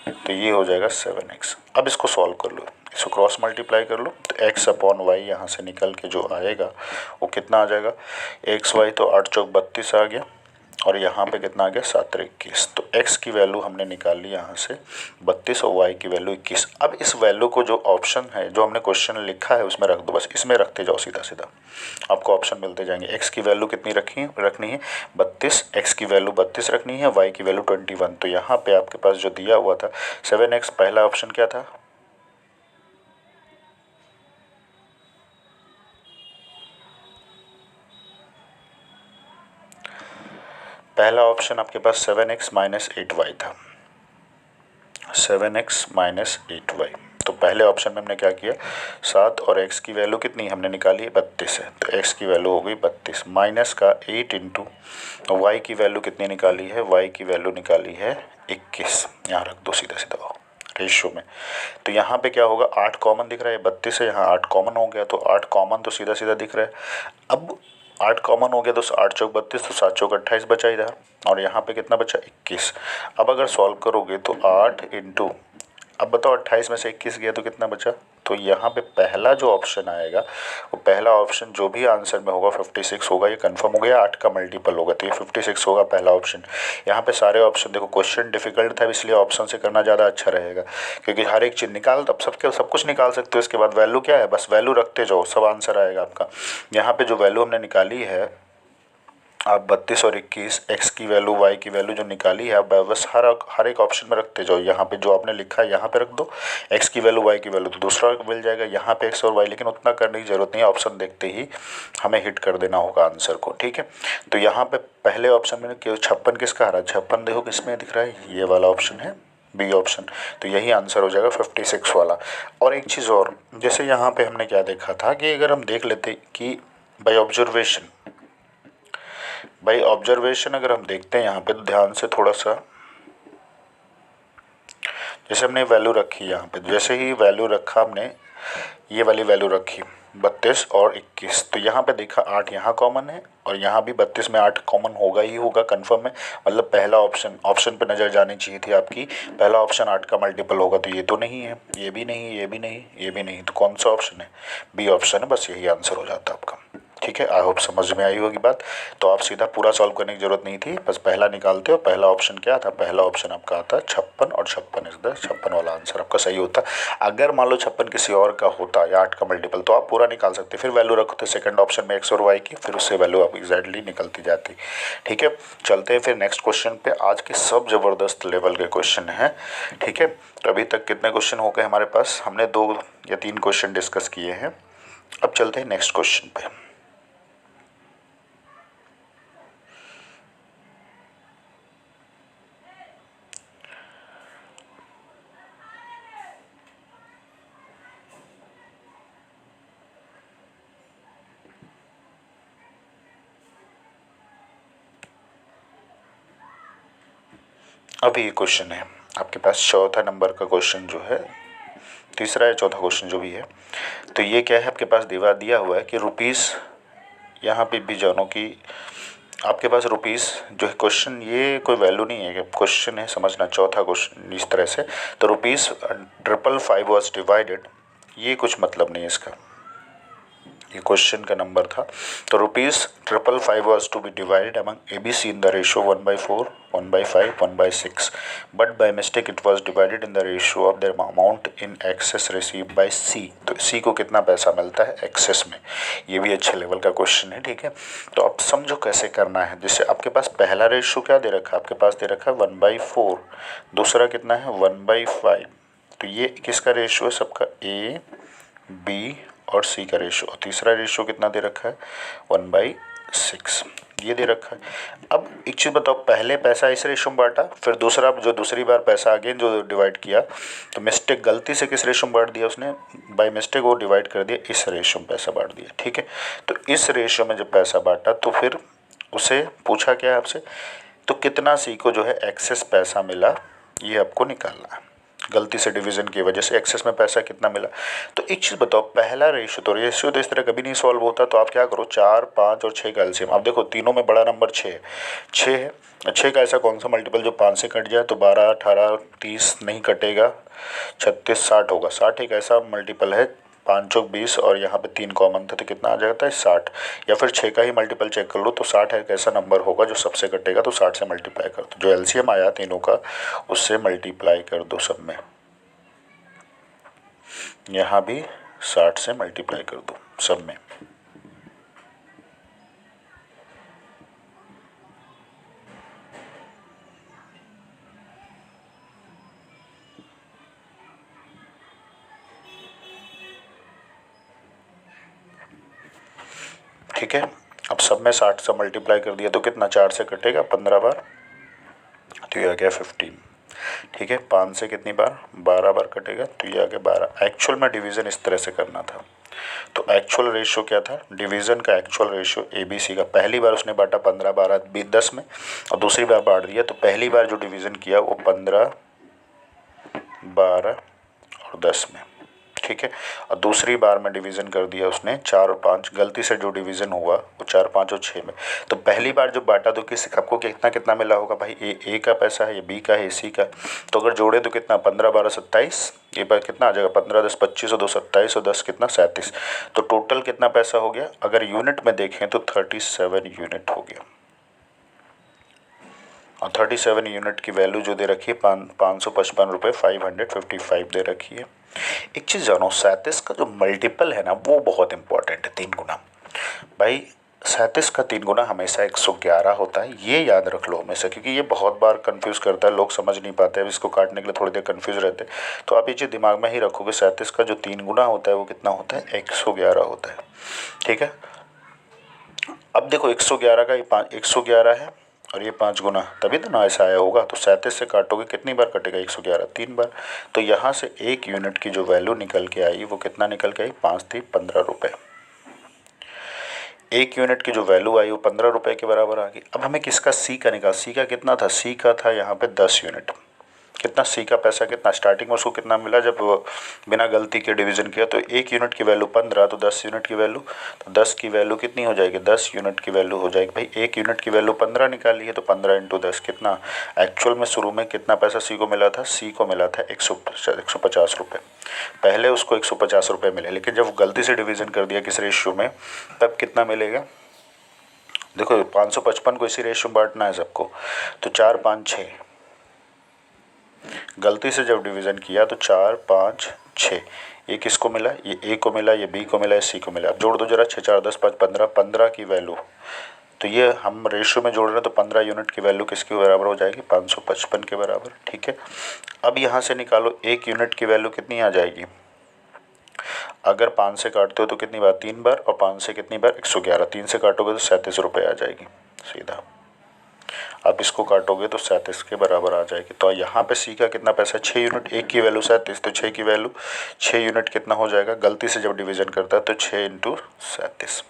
तो ये हो जाएगा 7x। अब इसको सॉल्व कर लो, इसको क्रॉस मल्टीप्लाई कर लो, तो x अपॉन वाई यहाँ से निकल के जो आएगा वो कितना आ जाएगा, XY तो 8 चौक 32 आ गया, और यहाँ पे कितना आ गया 7 21। तो x की वैल्यू हमने निकाल ली यहाँ से 32 और y की वैल्यू 21। अब इस वैल्यू को जो ऑप्शन है, जो हमने क्वेश्चन लिखा है उसमें रख दो, बस इसमें रखते जाओ सीधा सीधा, आपको ऑप्शन मिलते जाएंगे। x की वैल्यू कितनी रखनी है 32, x की वैल्यू 32 रखनी है, y की वैल्यू 21। तो यहाँ पे आपके पास जो दिया हुआ था 7x, पहला ऑप्शन क्या था, पहला ऑप्शन आपके पास 7x माइनस 8y था, 7x माइनस 8y। तो पहले ऑप्शन में हमने क्या किया, 7 और x की वैल्यू कितनी हमने निकाली, 32 है, तो x की वैल्यू हो गई 32, माइनस का 8 इंटू y की वैल्यू कितनी निकाली है, y की वैल्यू निकाली है 21, यहाँ रख दो सीधा सीधा रेशियो में। तो यहाँ पे क्या होगा, 8 कॉमन दिख रहा है, 32 है, यहाँ 8 कॉमन हो गया, तो 8 कॉमन तो सीधा सीधा दिख रहा है। अब 8 कॉमन हो गया तो 8 चौक 32, तो 7 चौक 28 बचा इधर, और यहाँ पे कितना बचा, 21। अब अगर सॉल्व करोगे तो 8 इंटू, अब बताओ 28 में से 21 गया तो कितना बचा, तो यहाँ पे पहला जो ऑप्शन आएगा वो पहला ऑप्शन जो भी आंसर में होगा 56 होगा, ये कंफर्म हो गया, 8 का मल्टीपल होगा तो ये 56 होगा पहला ऑप्शन। यहाँ पे सारे ऑप्शन देखो, क्वेश्चन डिफिकल्ट था इसलिए ऑप्शन से करना ज़्यादा अच्छा रहेगा, क्योंकि हर एक चीज़ निकाल, अब सब कुछ निकाल सकते हो, इसके बाद वैल्यू क्या है, बस वैल्यू रखते जाओ, सब आंसर आएगा आपका। यहाँ पे जो वैल्यू हमने निकाली है, आप 32 और 21, एक्स की वैल्यू वाई की वैल्यू जो निकाली है, आप बस हर एक ऑप्शन में रखते जाओ। यहाँ पे जो आपने लिखा है यहाँ पे रख दो, एक्स की वैल्यू वाई की वैल्यू, तो दूसरा मिल जाएगा यहाँ पे एक्स और वाई, लेकिन उतना करने की जरूरत नहीं है, ऑप्शन देखते ही हमें हिट कर देना होगा आंसर को, ठीक है। तो यहाँ पे पहले ऑप्शन में 56 किसका आ रहा है, 56 देखो किसमें दिख रहा है, ये वाला ऑप्शन है बी ऑप्शन, तो यही आंसर हो जाएगा 56 वाला। और एक चीज़ और, जैसे यहाँ पे हमने क्या देखा था कि अगर हम देख लेते कि बाई ऑब्जर्वेशन अगर हम देखते हैं यहाँ पे, तो ध्यान से थोड़ा सा, जैसे हमने वैल्यू रखी यहाँ पे, जैसे ही वैल्यू रखा हमने, ये वाली वैल्यू रखी 32 और 21, तो यहाँ पे देखा 8 यहाँ कॉमन है, और यहाँ भी 32 में 8 कॉमन होगा ही होगा, कंफर्म है, मतलब पहला ऑप्शन पे नज़र जानी चाहिए थी आपकी, पहला ऑप्शन 8 का मल्टीपल होगा, तो ये तो नहीं है, ये भी नहीं, ये भी नहीं, ये भी नहीं, तो कौन सा ऑप्शन है, बी ऑप्शन है, बस यही आंसर हो जाता है आपका, ठीक है। आई होप समझ में आई होगी बात। तो आप सीधा पूरा सॉल्व करने की जरूरत नहीं थी, बस पहला निकालते हो, पहला ऑप्शन क्या था, पहला ऑप्शन आपका आता है 56, और 56 इज द 56 वाला आंसर आपका सही होता। अगर मान लो 56 किसी और का होता या 8 का मल्टीपल, तो आप पूरा निकाल सकते, फिर वैल्यू रखते सेकंड ऑप्शन में एक्स और वाई की, फिर उससे वैल्यू आप एग्जैक्टली निकलती जाती, ठीक है। चलते हैं फिर नेक्स्ट क्वेश्चन पे, आज के सब जबरदस्त लेवल के क्वेश्चन हैं, ठीक है। तो अभी तक कितने क्वेश्चन हो गए हमारे पास, हमने 2 या 3 क्वेश्चन डिस्कस किए हैं, अब चलते हैं नेक्स्ट क्वेश्चन पे। अभी ये क्वेश्चन है आपके पास, चौथा नंबर का क्वेश्चन जो है, तीसरा या चौथा क्वेश्चन जो भी है, तो ये क्या है, आपके पास दिया हुआ है कि रुपीज़, यहाँ पे भी जानो कि आपके पास रुपीज़ जो है, क्वेश्चन ये कोई वैल्यू नहीं है, क्वेश्चन है, समझना, चौथा क्वेश्चन इस तरह से, तो रुपीज़ 555 वॉज डिवाइडेड, ये कुछ मतलब नहीं है इसका, ये क्वेश्चन का नंबर था, तो rupees 555 was to be divided among A B C in the ratio 1/4, 1/5, 1/6, but by mistake it was divided in the ratio of the amount in excess receive by C. तो सी को कितना पैसा मिलता है एक्सेस में, ये भी अच्छे लेवल का क्वेश्चन है, ठीक है। तो अब समझो कैसे करना है, जैसे आपके पास पहला रेशियो क्या दे रखा है, आपके पास दे रखा है 1/4, दूसरा कितना है 1/5, तो ये किसका रेशियो है सबका, ए बी और सी का रेशियो, और तीसरा रेशियो कितना दे रखा है 1/6, ये दे रखा है। अब एक चीज़ बताओ, पहले पैसा इस रेशियो में बांटा, फिर दूसरी बार पैसा अगेन जो डिवाइड किया, तो मिस्टेक गलती से किस रेशियो में बांट दिया उसने, बाय मिस्टेक वो डिवाइड कर दिया, इस रेशियो में पैसा बांट दिया, ठीक है। तो इस रेशियो में जब पैसा बांटा तो फिर उसे पूछा क्या है आपसे, तो कितना सी को जो है एक्सेस पैसा मिला, ये आपको निकालना है, गलती से डिवीजन की वजह से एक्सेस में पैसा कितना मिला। तो एक चीज़ बताओ, पहला रेशियो तो इस तरह कभी नहीं सॉल्व होता, तो आप क्या करो, 4, 5 और 6 का एलसीएम, आप देखो तीनों में बड़ा नंबर 6 है, 6 है, 6 का ऐसा कौन सा मल्टीपल जो 5 से कट जाए, तो 12, 18, 30 नहीं कटेगा, 36, 60 होगा, 60 एक ऐसा मल्टीपल है, 5 चौक 20 और यहाँ पे 3 कॉमन था, तो कितना आ जाता है 60, या फिर 6 का ही मल्टीपल चेक कर लो, तो 60 एक ऐसा नंबर होगा जो सबसे कटेगा, तो 60 से मल्टीप्लाई कर दो, जो एलसीएम आया तीनों का उससे मल्टीप्लाई कर दो सब में, यहाँ भी 60 से मल्टीप्लाई कर दो सब में, ठीक है। अब अब सब में 60 से मल्टीप्लाई कर दिया तो कितना, 4 से कटेगा 15 बार, तो ये आ गया 15। ठीक है, 5 से कितनी बार, 12 बार कटेगा, तो ये आ गया 12। एक्चुअल में डिवीज़न इस तरह से करना था। तो एक्चुअल रेशियो क्या था, डिवीज़न का एक्चुअल रेशियो ABC का, पहली बार उसने बांटा 15 12 10 में, और दूसरी बार बांट दिया, तो पहली बार जो डिवीज़न किया वो 15 12 और 10 में। ठीक है, और दूसरी बार में डिवीज़न कर दिया उसने 4 और 5, गलती से जो डिवीज़न हुआ वो 4 5 और 6 में। तो पहली बार जो बांटा तो किस आपको कितना कितना मिला होगा भाई, ए का पैसा है, ये बी का है, सी का। तो अगर जोड़े तो कितना, 15 12 27, ये बार कितना आ जाएगा, 15 10 25 और 2 27 और 10 कितना 37। तो टोटल कितना पैसा हो गया, अगर यूनिट में देखें तो 37 यूनिट हो गया। और 37 यूनिट की वैल्यू जो दे रखी है 555 रुपये 555 दे रखी है। एक चीज़ जानो, 37 का जो मल्टीपल है ना वो बहुत इंपॉर्टेंट है, 3 गुना। भाई 37 का 3 गुना हमेशा 111 होता है, ये याद रख लो हमेशा, क्योंकि ये बहुत बार कंफ्यूज करता है, लोग समझ नहीं पाते हैं, इसको काटने के लिए थोड़ी देर कंफ्यूज रहते हैं। तो आप ये चीज़ दिमाग में ही रखोगे, 37 का जो 3 गुना होता है वो कितना होता है, 111 होता है। ठीक है, अब देखो 111 का ये 111 है और ये 5 गुना, तभी तो ना ऐसा आया होगा। तो 37 से काटोगे कितनी बार कटेगा, 111 3 बार। तो यहाँ से 1 यूनिट की जो वैल्यू निकल के आई वो कितना निकल के आई, 5 थी 15 रुपये। 1 यूनिट की जो वैल्यू आई वो 15 रुपये के बराबर आ गई। अब हमें किसका, सी का निकाल, सी का कितना था, सी का था यहाँ पे 10 यूनिट। कितना, सी का पैसा कितना, स्टार्टिंग में उसको कितना मिला जब बिना गलती के डिवीज़न किया, तो 1 यूनिट की वैल्यू 15, तो 10 यूनिट की वैल्यू, तो 10 की वैल्यू कितनी हो जाएगी, 10 यूनिट की वैल्यू हो जाएगी। भाई 1 यूनिट की वैल्यू 15 निकाली है, तो 15 इंटू 10 कितना, एक्चुअल में शुरू में कितना पैसा सी को मिला था, सी को मिला था 150 रुपये। पहले उसको 150 रुपये मिले, लेकिन जब गलती से डिवीज़न कर दिया किस रेशियो में, तब कितना मिलेगा। देखो 555 को इसी रेशियो में बांटना है सबको, तो 4 5 6, गलती से जब डिवीज़न किया तो 4 5 6, ये किसको मिला, ये ए को मिला, ये बी को मिला, ये सी को मिला। अब जोड़ दो जरा, 6 4 10 5 15, 15 की वैल्यू, तो ये हम रेशियो में जोड़ रहे हैं, तो 15 यूनिट की वैल्यू किसके बराबर हो जाएगी, 555 के बराबर। ठीक है, अब यहाँ से निकालो 1 यूनिट की वैल्यू कितनी आ जाएगी, अगर 5 से काटते हो तो कितनी बार, 3 बार, और 5 से कितनी बार, 111, 3 से काटोगे तो 37 रुपये आ जाएगी सीधा। आप इसको काटोगे तो 37 के बराबर आ जाएगी। तो यहाँ पे सी का कितना पैसा है, 6 यूनिट, 1 की वैल्यू 37, तो 6 की वैल्यू 6 यूनिट कितना हो जाएगा, गलती से जब डिवीज़न करता है तो 6 इंटू 37,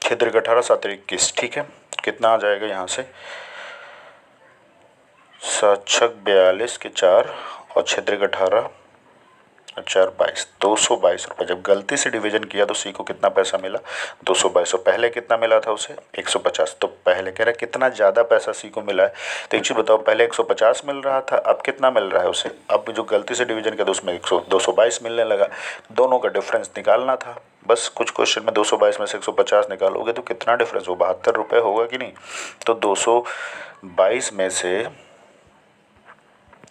6 3 18 7 21। ठीक है, कितना आ जाएगा यहाँ से, 7 6 42 के 4 और 6 3 18 और 4 22, 222 रुपये। जब गलती से डिवीजन किया तो सी को कितना पैसा मिला, 222। और पहले कितना मिला था उसे, 150। तो पहले कह रहा है कितना ज़्यादा पैसा सी को मिला है। तो एक चीज़ बताओ, पहले 150 मिल रहा था, अब कितना मिल रहा है उसे, अब जो गलती से डिवीजन किया तो उसमें 222 मिलने लगा। दोनों का डिफरेंस निकालना था बस। कुछ क्वेश्चन में 222 में से 150 निकालोगे तो कितना डिफरेंस हो, 72 रुपये होगा कि नहीं। तो 222 में से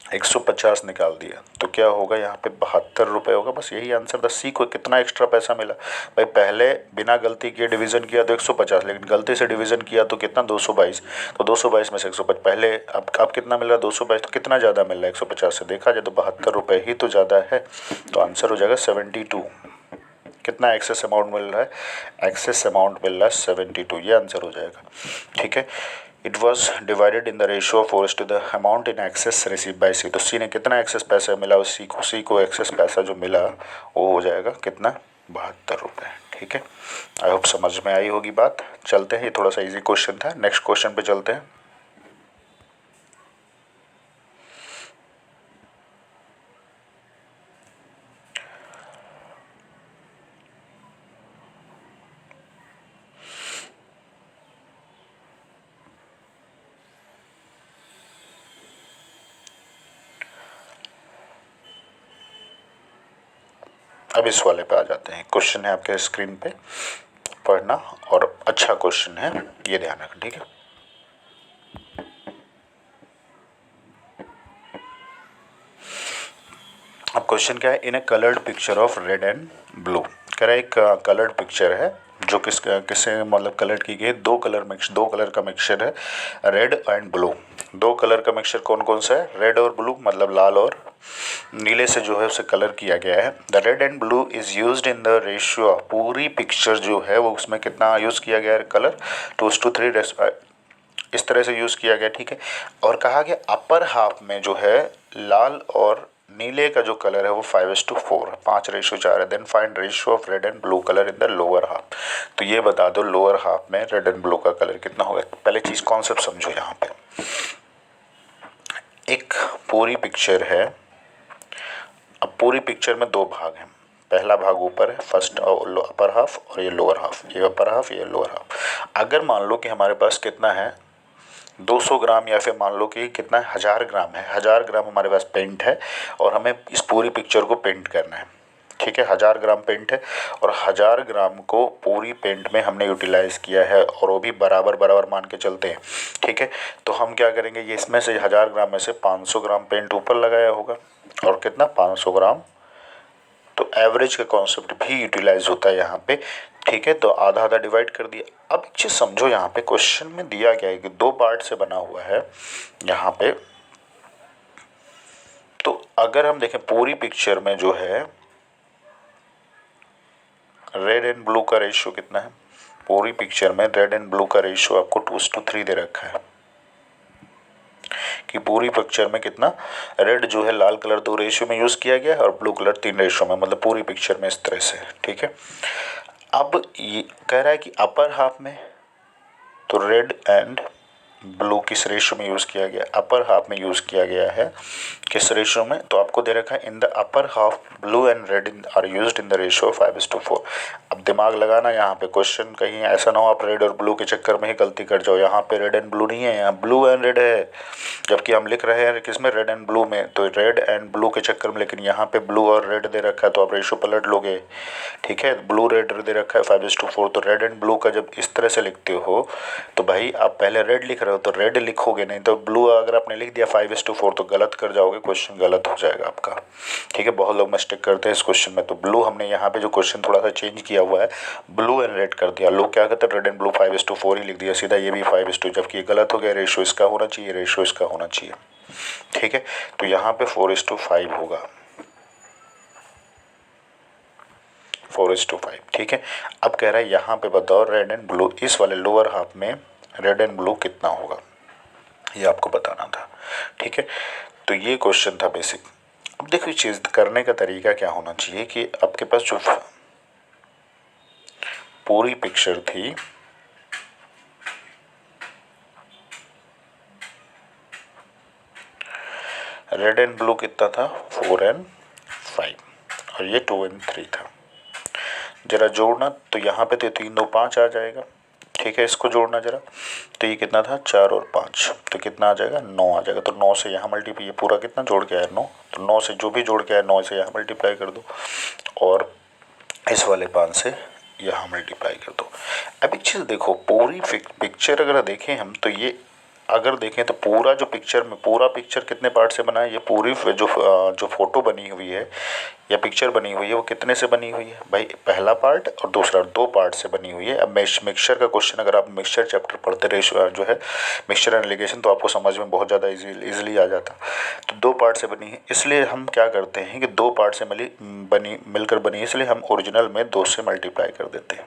150 निकाल दिया तो क्या होगा, यहाँ पे 72 रुपये होगा। बस यही आंसर था। सी को कितना एक्स्ट्रा पैसा मिला, भाई पहले बिना गलती के डिवीज़न किया तो 150, लेकिन गलती से डिवीज़न किया तो कितना, 222। तो 222 में से 150 पहले, अब कितना मिल रहा है, 222। तो कितना ज़्यादा मिल रहा है 150 से, देखा जाए तो 72 रुपये ही तो ज़्यादा है। तो आंसर हो जाएगा 72। कितना एक्सेस अमाउंट मिल रहा है, एक्सेस अमाउंट मिल रहा है 72, ये आंसर हो जाएगा। ठीक है, it was divided in the ratio of 4 to the amount in excess receive by C. तो सी ने कितना एक्सेस पैसा मिला, उस सी को एक्सेस पैसा जो मिला वो हो जाएगा कितना, 72 रुपये। ठीक है, आई होप समझ में आई होगी बात। चलते हैं, ये थोड़ा सा इजी क्वेश्चन था, नेक्स्ट क्वेश्चन पे चलते हैं। अब इस वाले पे आ जाते हैं। क्वेश्चन है आपके स्क्रीन पे, पढ़ना, और अच्छा क्वेश्चन है, ये ध्यान रखना। ठीक है, अब क्वेश्चन क्या है, in a coloured picture of red and blue. कह रहा है एक कलर्ड पिक्चर है जो किससे मतलब कलर की गई, दो कलर का मिक्सचर है, रेड एंड ब्लू। दो कलर का मिक्सचर कौन कौन सा है, रेड और ब्लू, मतलब लाल और नीले से जो है उसे कलर किया गया है। The red and blue is used in the ratio, पूरी पिक्चर जो है वो उसमें कितना यूज़ किया गया है कलर, 2:3 इस तरह से यूज़ किया गया, ठीक है। और कहा गया अपर हाफ में जो है लाल और नीले का जो कलर है वो 5:4 है, 5:4 है। Then find ratio of red and blue colour in the lower half. तो ये बता दो लोअर हाफ में रेड एंड ब्लू का कलर कितना होगा। पहले चीज़ कॉन्सेप्ट समझो। यहाँ पे एक पूरी पिक्चर है, अब पूरी पिक्चर में दो भाग हैं, पहला भाग ऊपर है फर्स्ट अपर हाफ, और ये लोअर हाफ, ये अपर हाफ ये लोअर हाफ। अगर मान लो कि हमारे पास कितना है 200 ग्राम, या फिर मान लो कि कितना 1000 ग्राम है, 1000 ग्राम हमारे पास पेंट है और हमें इस पूरी पिक्चर को पेंट करना है, ठीक है। 1000 ग्राम पेंट है और 1000 ग्राम को पूरी पेंट में हमने यूटिलाइज़ किया है, और वो भी बराबर बराबर मान के चलते हैं, ठीक है। तो हम क्या करेंगे, ये इसमें से 1000 ग्राम में से 500 ग्राम पेंट ऊपर लगाया होगा और कितना 500 ग्राम, तो एवरेज का कॉन्सेप्ट भी यूटिलाइज होता है यहाँ पे, ठीक है। तो आधा आधा डिवाइड कर दिया। अब एक चीज़ समझो, यहाँ पे क्वेश्चन में दिया गया है कि दो पार्ट से बना हुआ है यहाँ पे। तो अगर हम देखें पूरी पिक्चर में जो है रेड एंड ब्लू का रेशियो कितना है, पूरी पिक्चर में रेड एंड ब्लू का रेशियो आपको 2:3 दे रखा है कि पूरी पिक्चर में कितना रेड जो है लाल कलर 2 रेशियो में यूज़ किया गया है और ब्लू कलर 3 रेशियो में, मतलब पूरी पिक्चर में इस तरह से, ठीक है। अब ये कह रहा है कि अपर हाफ में तो रेड एंड ब्लू किस रेशियो में यूज़ किया गया, अपर हाफ में यूज़ किया गया है किस रेशियो में, तो आपको दे रखा है in the upper half blue and red are used in the ratio 5:4। अब दिमाग लगाना यहाँ पे, क्वेश्चन कहीं ऐसा ना हो आप रेड और ब्लू के चक्कर में ही गलती कर जाओ। यहाँ पे रेड एंड ब्लू नहीं है, यहाँ ब्लू एंड रेड है, जबकि हम लिख रहे हैं किसमें, रेड एंड ब्लू में, तो रेड एंड ब्लू के चक्कर में, लेकिन यहाँ पे ब्लू और रेड दे रखा है तो आप रेशियो पलट लोगे, ठीक है। ब्लू रेड दे रखा है 5:4, तो रेड एंड ब्लू का जब इस तरह से लिखते हो तो भाई आप पहले रेड लिख रहे हो तो रेड लिखोगे, नहीं तो ब्लू अगर आपने लिख दिया 5:4 तो गलत कर जाओगे, क्वेश्चन गलत हो जाएगा आपका, ठीक है। बहुत लोग मिस्टेक करते हैं इस क्वेश्चन में। तो ब्लू हमने यहाँ पे जो क्वेश्चन थोड़ा सा चेंज किया हुआ है, ब्लू एंड रेड कर दिया, लोग क्या कहते हैं रेड एंड ब्लू 5:4 ही लिख दिया सीधा, ये भी 5:2, जबकि ये गलत हो गया, रेशियो इसका होना चाहिए, रेशियो इसका होना चाहिए, ठीक है। तो यहाँ पे 4:5 होगा, 4:5, ठीक है। अब कह रहा है यहाँ पे बताओ रेड एंड ब्लू, इस वाले लोअर हाफ में रेड एंड ब्लू कितना होगा, ये आपको बताना था, ठीक है। तो ये क्वेश्चन था बेसिक। अब देखो चीज़ करने का तरीका क्या होना चाहिए कि आपके पास जो पूरी पिक्चर थी रेड एंड ब्लू कितना था 4 and 5 और ये 2 and 3 था। जरा जोड़ना तो यहाँ पे तो 3 2 5 आ जाएगा, ठीक है। इसको जोड़ना जरा, तो ये कितना था 4 और 5, तो कितना आ जाएगा 9 आ जाएगा। तो 9 से यहाँ मल्टीप्लाई, ये पूरा कितना जोड़ के आया 9, तो 9 से जो भी जोड़ के आया 9 से यहाँ मल्टीप्लाई कर दो और इस वाले 5 से यहाँ मल्टीप्लाई कर दो। अब एक चीज़ देखो, पूरी पिक्चर अगर देखें हम तो ये अगर देखें तो पूरा जो पिक्चर में, पूरा पिक्चर कितने पार्ट से बना है, ये पूरी जो फोटो बनी हुई है या पिक्चर बनी हुई है वो कितने से बनी हुई है भाई, पहला पार्ट और दूसरा, 2 पार्ट से बनी हुई है। अब मिक्सचर का क्वेश्चन अगर आप मिक्सचर चैप्टर पढ़ते रहे जो है मिक्सचर एंड एलिगेशन, तो आपको समझ में बहुत ज़्यादा इजीली आ जाता। तो 2 पार्ट से बनी है, इसलिए हम क्या करते हैं कि 2 पार्ट से मिलकर बनी है, इसलिए हम ओरिजिनल में 2 से मल्टीप्लाई कर देते हैं,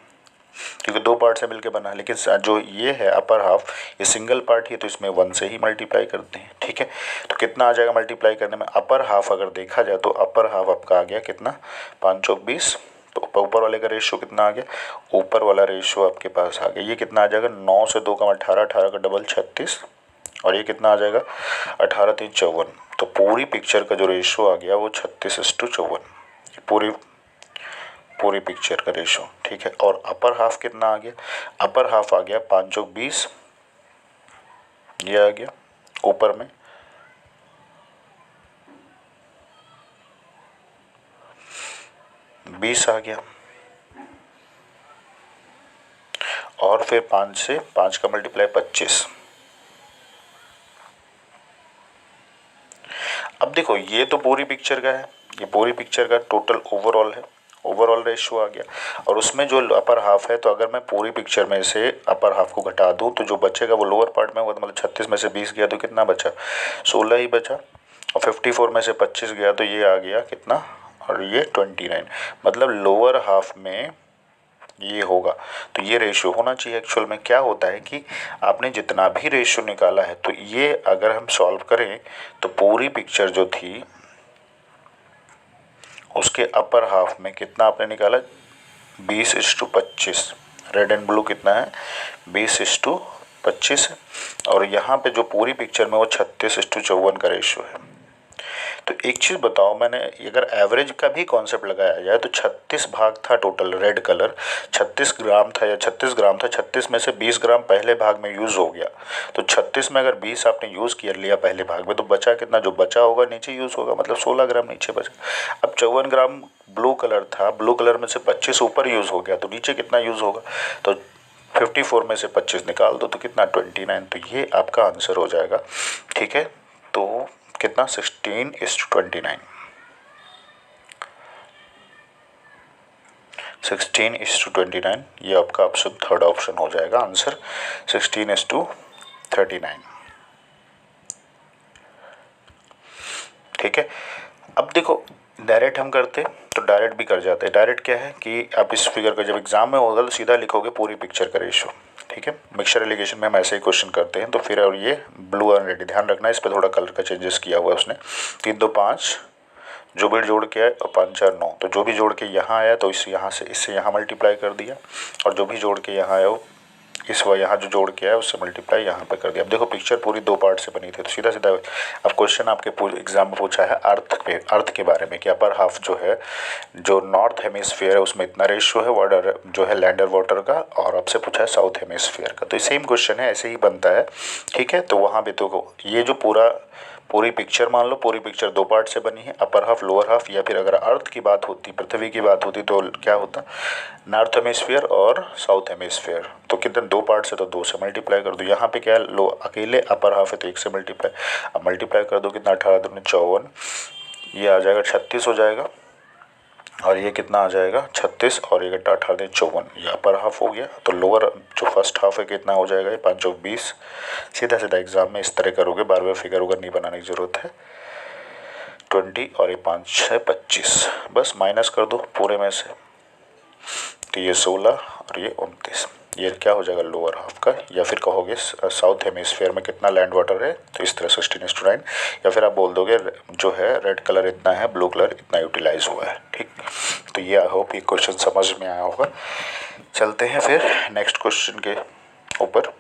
क्योंकि 2 पार्ट से मिलकर बना है। लेकिन जो ये है अपर हाफ, ये सिंगल पार्ट ही है, तो इसमें 1 से ही मल्टीप्लाई करते हैं, ठीक है। तो कितना आ जाएगा मल्टीप्लाई करने में, अपर हाफ अगर देखा जाए तो अपर हाफ आपका आ गया कितना 5 चौक 20, तो ऊपर वाले का रेशियो कितना आ गया, ऊपर वाला रेशियो आपके पास आ गया, ये कितना आ जाएगा 9 से 2 का 18, 18 का डबल 36, और ये कितना आ जाएगा 18 3 54। तो पूरी पिक्चर का जो रेशियो आ गया वो 36:54, पूरी पिक्चर का रेशो, ठीक है। और अपर हाफ कितना आ गया, अपर हाफ आ गया 5 चौक 20, ये आ गया ऊपर में, बीस आ गया, और फिर 5 से 5 का मल्टीप्लाई 25। अब देखो ये तो पूरी पिक्चर का है, ये पूरी पिक्चर का टोटल ओवरऑल है, ओवरऑल रेशियो आ गया। और उसमें जो अपर हाफ है, तो अगर मैं पूरी पिक्चर में से अपर हाफ को घटा दूं तो जो बचेगा वो लोअर पार्ट में होगा। तो मतलब 36 में से 20 गया तो कितना बचा, 16 ही बचा। और 54 में से 25 गया तो ये आ गया कितना, और ये 29। मतलब लोअर हाफ में ये होगा। तो ये रेशियो होना चाहिए। एक्चुअल में क्या होता है कि आपने जितना भी रेशियो निकाला है, तो ये अगर हम सॉल्व करें तो पूरी पिक्चर जो थी उसके अपर हाफ में कितना आपने निकाला, 20:25। रेड एंड ब्लू कितना है, 20:25 है। और यहाँ पे जो पूरी पिक्चर में वो 36:54 का रेशियो है। तो एक चीज़ बताओ, मैंने अगर एवरेज का भी कॉन्सेप्ट लगाया जाए तो 36 भाग था टोटल, रेड कलर 36 ग्राम था या 36 ग्राम था। 36 में से 20 ग्राम पहले भाग में यूज़ हो गया, तो 36 में अगर 20 आपने यूज़ किया लिया पहले भाग में, तो बचा कितना, जो बचा होगा नीचे यूज़ होगा, मतलब 16 ग्राम नीचे बचा। अब 54 ग्राम ब्लू कलर था, ब्लू कलर में से 25 ऊपर यूज़ हो गया, तो नीचे कितना यूज़ होगा, तो 54 में से 25 निकाल दो तो कितना, 29। तो ये आपका आंसर हो जाएगा। ठीक है, तो कितना, 16:29। 16:29 ये आपका ऑप्शन, थर्ड ऑप्शन हो जाएगा आंसर, 16:39। ठीक है, अब देखो डायरेक्ट हम करते तो डायरेक्ट भी कर जाते हैं। डायरेक्ट क्या है कि आप इस फिगर का जब एग्जाम में होगा तो सीधा लिखोगे पूरी पिक्चर का रेशियो। ठीक है, मिक्सचर एलिगेशन में हम ऐसे ही क्वेश्चन करते हैं। तो फिर, और ये ब्लू और रेड ध्यान रखना, इस पर थोड़ा कलर का चेंजेस किया हुआ है उसने। 3 2 5 जो भी जोड़ के आए, और 5 4 9, तो जो भी जोड़ के यहाँ आया तो इस यहाँ से इससे यहाँ मल्टीप्लाई कर दिया, और जो भी जोड़ के यहाँ आया वो इस यहाँ जो जोड़ के आया उससे मल्टीप्लाई यहाँ पे कर दिया। अब देखो पिक्चर पूरी 2 पार्ट से बनी थी, तो सीधा सीधा अब क्वेश्चन आपके एग्जाम में पूछा है अर्थ के बारे में कि अपर हाफ जो है, जो नॉर्थ हेमिस्फीयर है उसमें इतना रेशियो है वाटर जो है लैंड और वाटर का, और आपसे पूछा है साउथ हेमिस्फीयर का। तो सेम क्वेश्चन है, ऐसे ही बनता है। ठीक है, तो वहाँ भी तो ये जो पूरी पिक्चर मान लो, पूरी पिक्चर 2 पार्ट से बनी है, अपर हाफ लोअर हाफ, या फिर अगर अर्थ की बात होती, पृथ्वी की बात होती, तो क्या होता, नॉर्थ हेमिस्फीयर और साउथ हेमिस्फीयर। तो कितने, 2 पार्ट से, तो 2 से मल्टीप्लाई कर दो। यहाँ पे क्या है, लो अकेले अपर हाफ है तो 1 से मल्टीप्लाई, अब मल्टीप्लाई कर दो कितना, 18 दूनी 54, ये आ जाएगा 36 हो जाएगा। और ये कितना आ जाएगा, 36, और ये 18 दिन 54, ये अपर हाफ हो गया। तो लोअर जो फर्स्ट हाफ है कितना हो जाएगा, ये 5 चौक 20। सीधा सीधा एग्जाम में इस तरह करोगे, बार बार फिगर उगर नहीं बनाने की जरूरत है। 20 और ये 5 6 25, बस माइनस कर दो पूरे में से, तो ये 16 और ये 29, ये क्या हो जाएगा, लोअर हाफ का। या फिर कहोगे साउथ हेमिस्फीयर में कितना लैंड वाटर है, तो इस तरह 16:9, या फिर आप बोल दोगे जो है रेड कलर इतना है, ब्लू कलर इतना यूटिलाइज हुआ है। ठीक, तो ये आई होप ये क्वेश्चन समझ में आया होगा। चलते हैं फिर नेक्स्ट क्वेश्चन के ऊपर।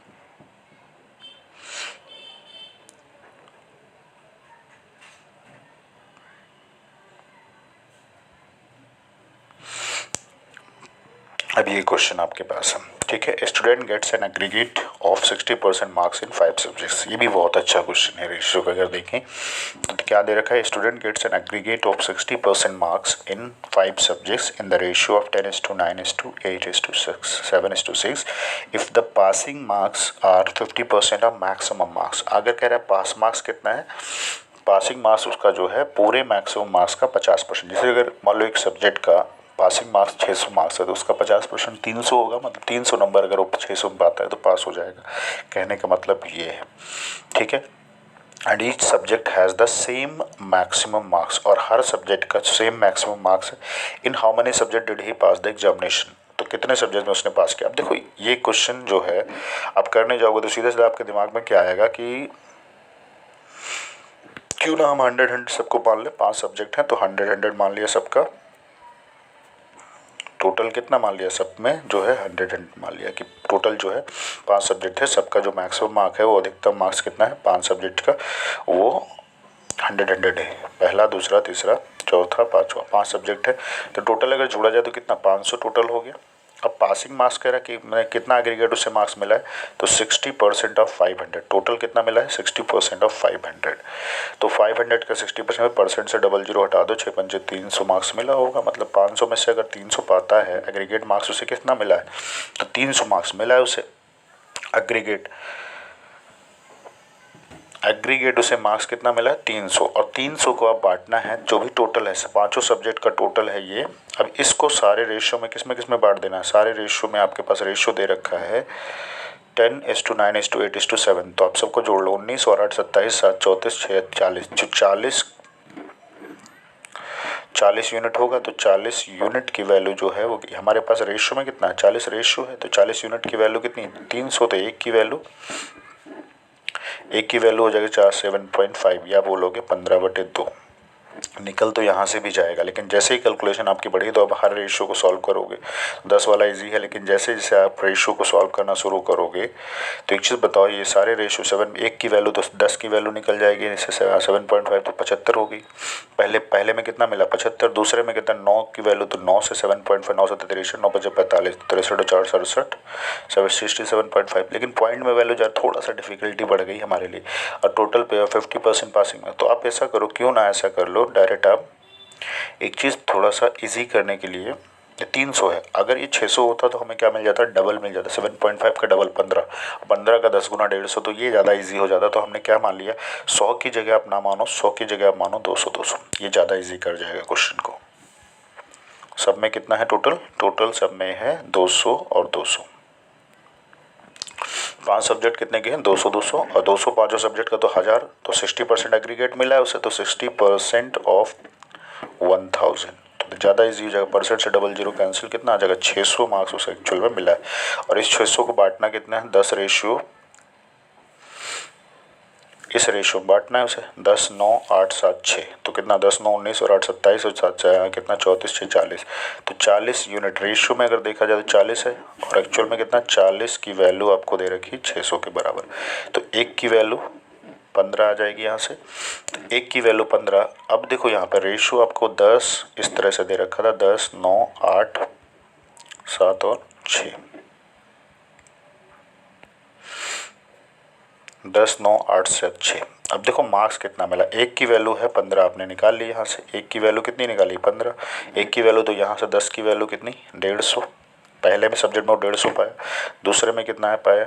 अब ये क्वेश्चन आपके पास है। ठीक है, student gets an aggregate of 60% marks in 5 subjects. ये भी बहुत अच्छा क्वेश्चन है रेशियो का। अगर देखें तो क्या दे रखा है, student gets an aggregate of 60% marks in 5 subjects in the ratio of 10:9:8:6 7:6 if the passing marks are 50% of maximum marks. अगर कह रहा है पास मार्क्स कितना है, पासिंग मार्क्स उसका जो है पूरे मैक्सिमम मार्क्स का 50%। जैसे अगर मान लो एक सब्जेक्ट का पासिंग मार्क्स 600 मार्क्स है तो उसका 50% 300 होगा, मतलब 300 नंबर अगर वो 600 में पाता है तो पास हो जाएगा। कहने का मतलब ये है। ठीक है, and each subject has the same maximum marks, और हर सब्जेक्ट का सेम मैक्सिमम मार्क्स है। In how many subject did he pass the examination, तो कितने सब्जेक्ट में उसने पास किया। अब देखो ये क्वेश्चन जो है आप करने जाओगे तो सीधे सीधे आपके दिमाग में क्या आएगा कि क्यों ना हम 100 सबको मान ले, 5 सब्जेक्ट हैं तो 100 मान लिया सबका, टोटल कितना मान लिया सब में जो है 100 मान लिया कि टोटल जो है 5 सब्जेक्ट है, सबका जो मैक्सिमम मार्क है वो अधिकतम मार्क्स कितना है 5 सब्जेक्ट का, वो 100 है। पहला दूसरा तीसरा चौथा पाँचवा, 5 सब्जेक्ट है तो टोटल अगर जोड़ा जाए तो कितना 500 टोटल हो गया। अब पासिंग मार्क्स कह रहा है कि मैंने कितना एग्रीगेट उससे मार्क्स मिला है, तो 60% ऑफ 500, टोटल कितना मिला है 60% ऑफ 500। तो 500 का 60% में परसेंट से 00 हटा दो, 6 पंजे 300 मार्क्स मिला होगा। मतलब 500 में से अगर 300 पाता है एग्रीगेट मार्क्स, उसे कितना मिला है, तो 300 मार्क्स मिला है उसे एग्रीगेट। एग्रीगेट उसे मार्क्स कितना मिला है 300, और 300 को अब बांटना है, जो भी टोटल है पांचों सब्जेक्ट का टोटल है ये। अब इसको सारे रेशियो में किस में बांट देना है, सारे रेशियो में आपके पास रेशियो दे रखा है 10:9:8:7। तो आप सबको जोड़ लो, 19 और 8 27, 7 34 6 40, जो 40 यूनिट होगा। तो 40 यूनिट की वैल्यू जो है वो हमारे पास रेशियो में कितना है, 40 रेशियो है, तो 40 यूनिट की वैल्यू कितनी 300। तो एक की वैल्यू हो जाएगी 7.5, या बोलोगे 15/2। निकल तो यहाँ से भी जाएगा, लेकिन जैसे ही कैलकुलेशन आपकी बढ़ी तो अब हर रेशियो को सॉल्व करोगे। 10 वाला इजी है, लेकिन जैसे जैसे आप रेशियो को सॉल्व करना शुरू करोगे तो एक चीज़ बताओ, ये सारे रेशियो 7, एक की वैल्यू तो 10 की वैल्यू निकल जाएगी, जैसे 7.5 तो 75 हो गई। पहले में कितना मिला 75, दूसरे में कितना 9 की वैल्यू, तो 9 से 7.5, 9 से 63, 9 5 45, 63 4 67, 67.5। लेकिन पॉइंट में वैल्यू जब थोड़ा सा डिफिकल्टी बढ़ गई हमारे लिए, और टोटल पे 50% पासिंग में। तो आप ऐसा करो, क्यों ना ऐसा कर लो डायरेक्ट, आप एक चीज़ थोड़ा सा इजी करने के लिए, 300 है, अगर ये 600 होता तो हमें क्या मिल जाता, डबल मिल जाता, 7.5 का डबल 15, 15 का 10 गुना 150, तो ये ज़्यादा इजी हो जाता। तो हमने क्या मान लिया, 100 की जगह आप ना मानो, 100 की जगह आप मानो 200 200, ये ज़्यादा इजी कर जाएगा क्वेश्चन को। सब में कितना है टोटल सब में है 200 और 200। 5 सब्जेक्ट कितने के हैं 200 200, और 200 पाँचों सब्जेक्ट का तो 1000, तो 60% एग्रीगेट मिला है उसे, तो 60% ऑफ 1000, तो ज़्यादा इजी हो जाएगा। परसेंट से डबल जीरो कैंसिल, कितना आ जाएगा 600 मार्क्स उसे एक्चुअल में मिला है। और इस 600 को बांटना कितना है 10 रेशियो, इस रेशियो में बांटना है उसे 10 9 8 7 6, तो कितना 10 9 19 और 8 27 और 7 कितना 34 6 40, तो 40 यूनिट रेशियो में अगर देखा जाए तो 40 है, और एक्चुअल में कितना 40 की वैल्यू आपको दे रखी 600 के बराबर। तो एक की वैल्यू 15 आ जाएगी यहाँ से, तो एक की वैल्यू 15। अब देखो यहाँ पर रेशियो आपको 10 इस तरह से दे रखा था, 10 9 8 7 और 6, 10 9 8 7 6। अब देखो मार्क्स कितना मिला, एक की वैल्यू है 15, आपने निकाल ली यहाँ से, एक की वैल्यू कितनी निकाली 15, एक की वैल्यू तो यहाँ से 10 की वैल्यू कितनी 150, पहले में सब्जेक्ट में 150 पाया, दूसरे में कितना है पाया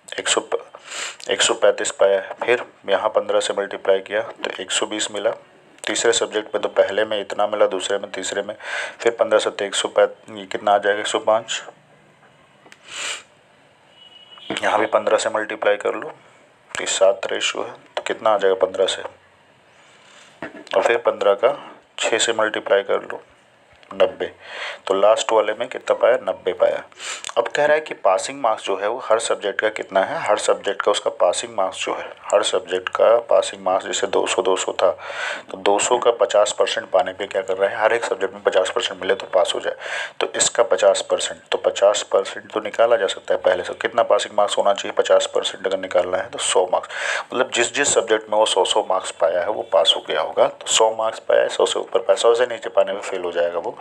135 पाया है, फिर यहाँ 15 से मल्टीप्लाई किया तो 120 मिला। तीसरे सब्जेक्ट में तो पहले में इतना मिला, दूसरे में तीसरे में फिर 15 7 105, ये कितना आ जाएगा 105, यहाँ भी 15 से मल्टीप्लाई कर लो, तो 7 रेशियो है, तो कितना आ जाएगा 15 से, और फिर 15 का 6 से मल्टीप्लाई कर लो 90, तो लास्ट वाले में कितना पाया 90 पाया। अब कह रहा है कि पासिंग मार्क्स जो है वो हर सब्जेक्ट का कितना है, हर सब्जेक्ट का उसका पासिंग मार्क्स जो है, हर सब्जेक्ट का पासिंग मार्क्स, जैसे 200 200 था, तो 200 का 50% पाने पे क्या कर रहा है, हर एक सब्जेक्ट में 50% मिले तो पास हो जाए, तो इसका 50%, तो 50% तो निकाला जा सकता है पहले से, कितना पासिंग मार्क्स होना चाहिए 50% अगर निकालना है तो 100 मार्क्स, मतलब जिस जिस सब्जेक्ट में वो 100 मार्क्स पाया है वो पास हो गया होगा। तो 100 मार्क्स पाया है, 100 से ऊपर पाया, 100 से नीचे पाने में फेल हो जाएगा वो।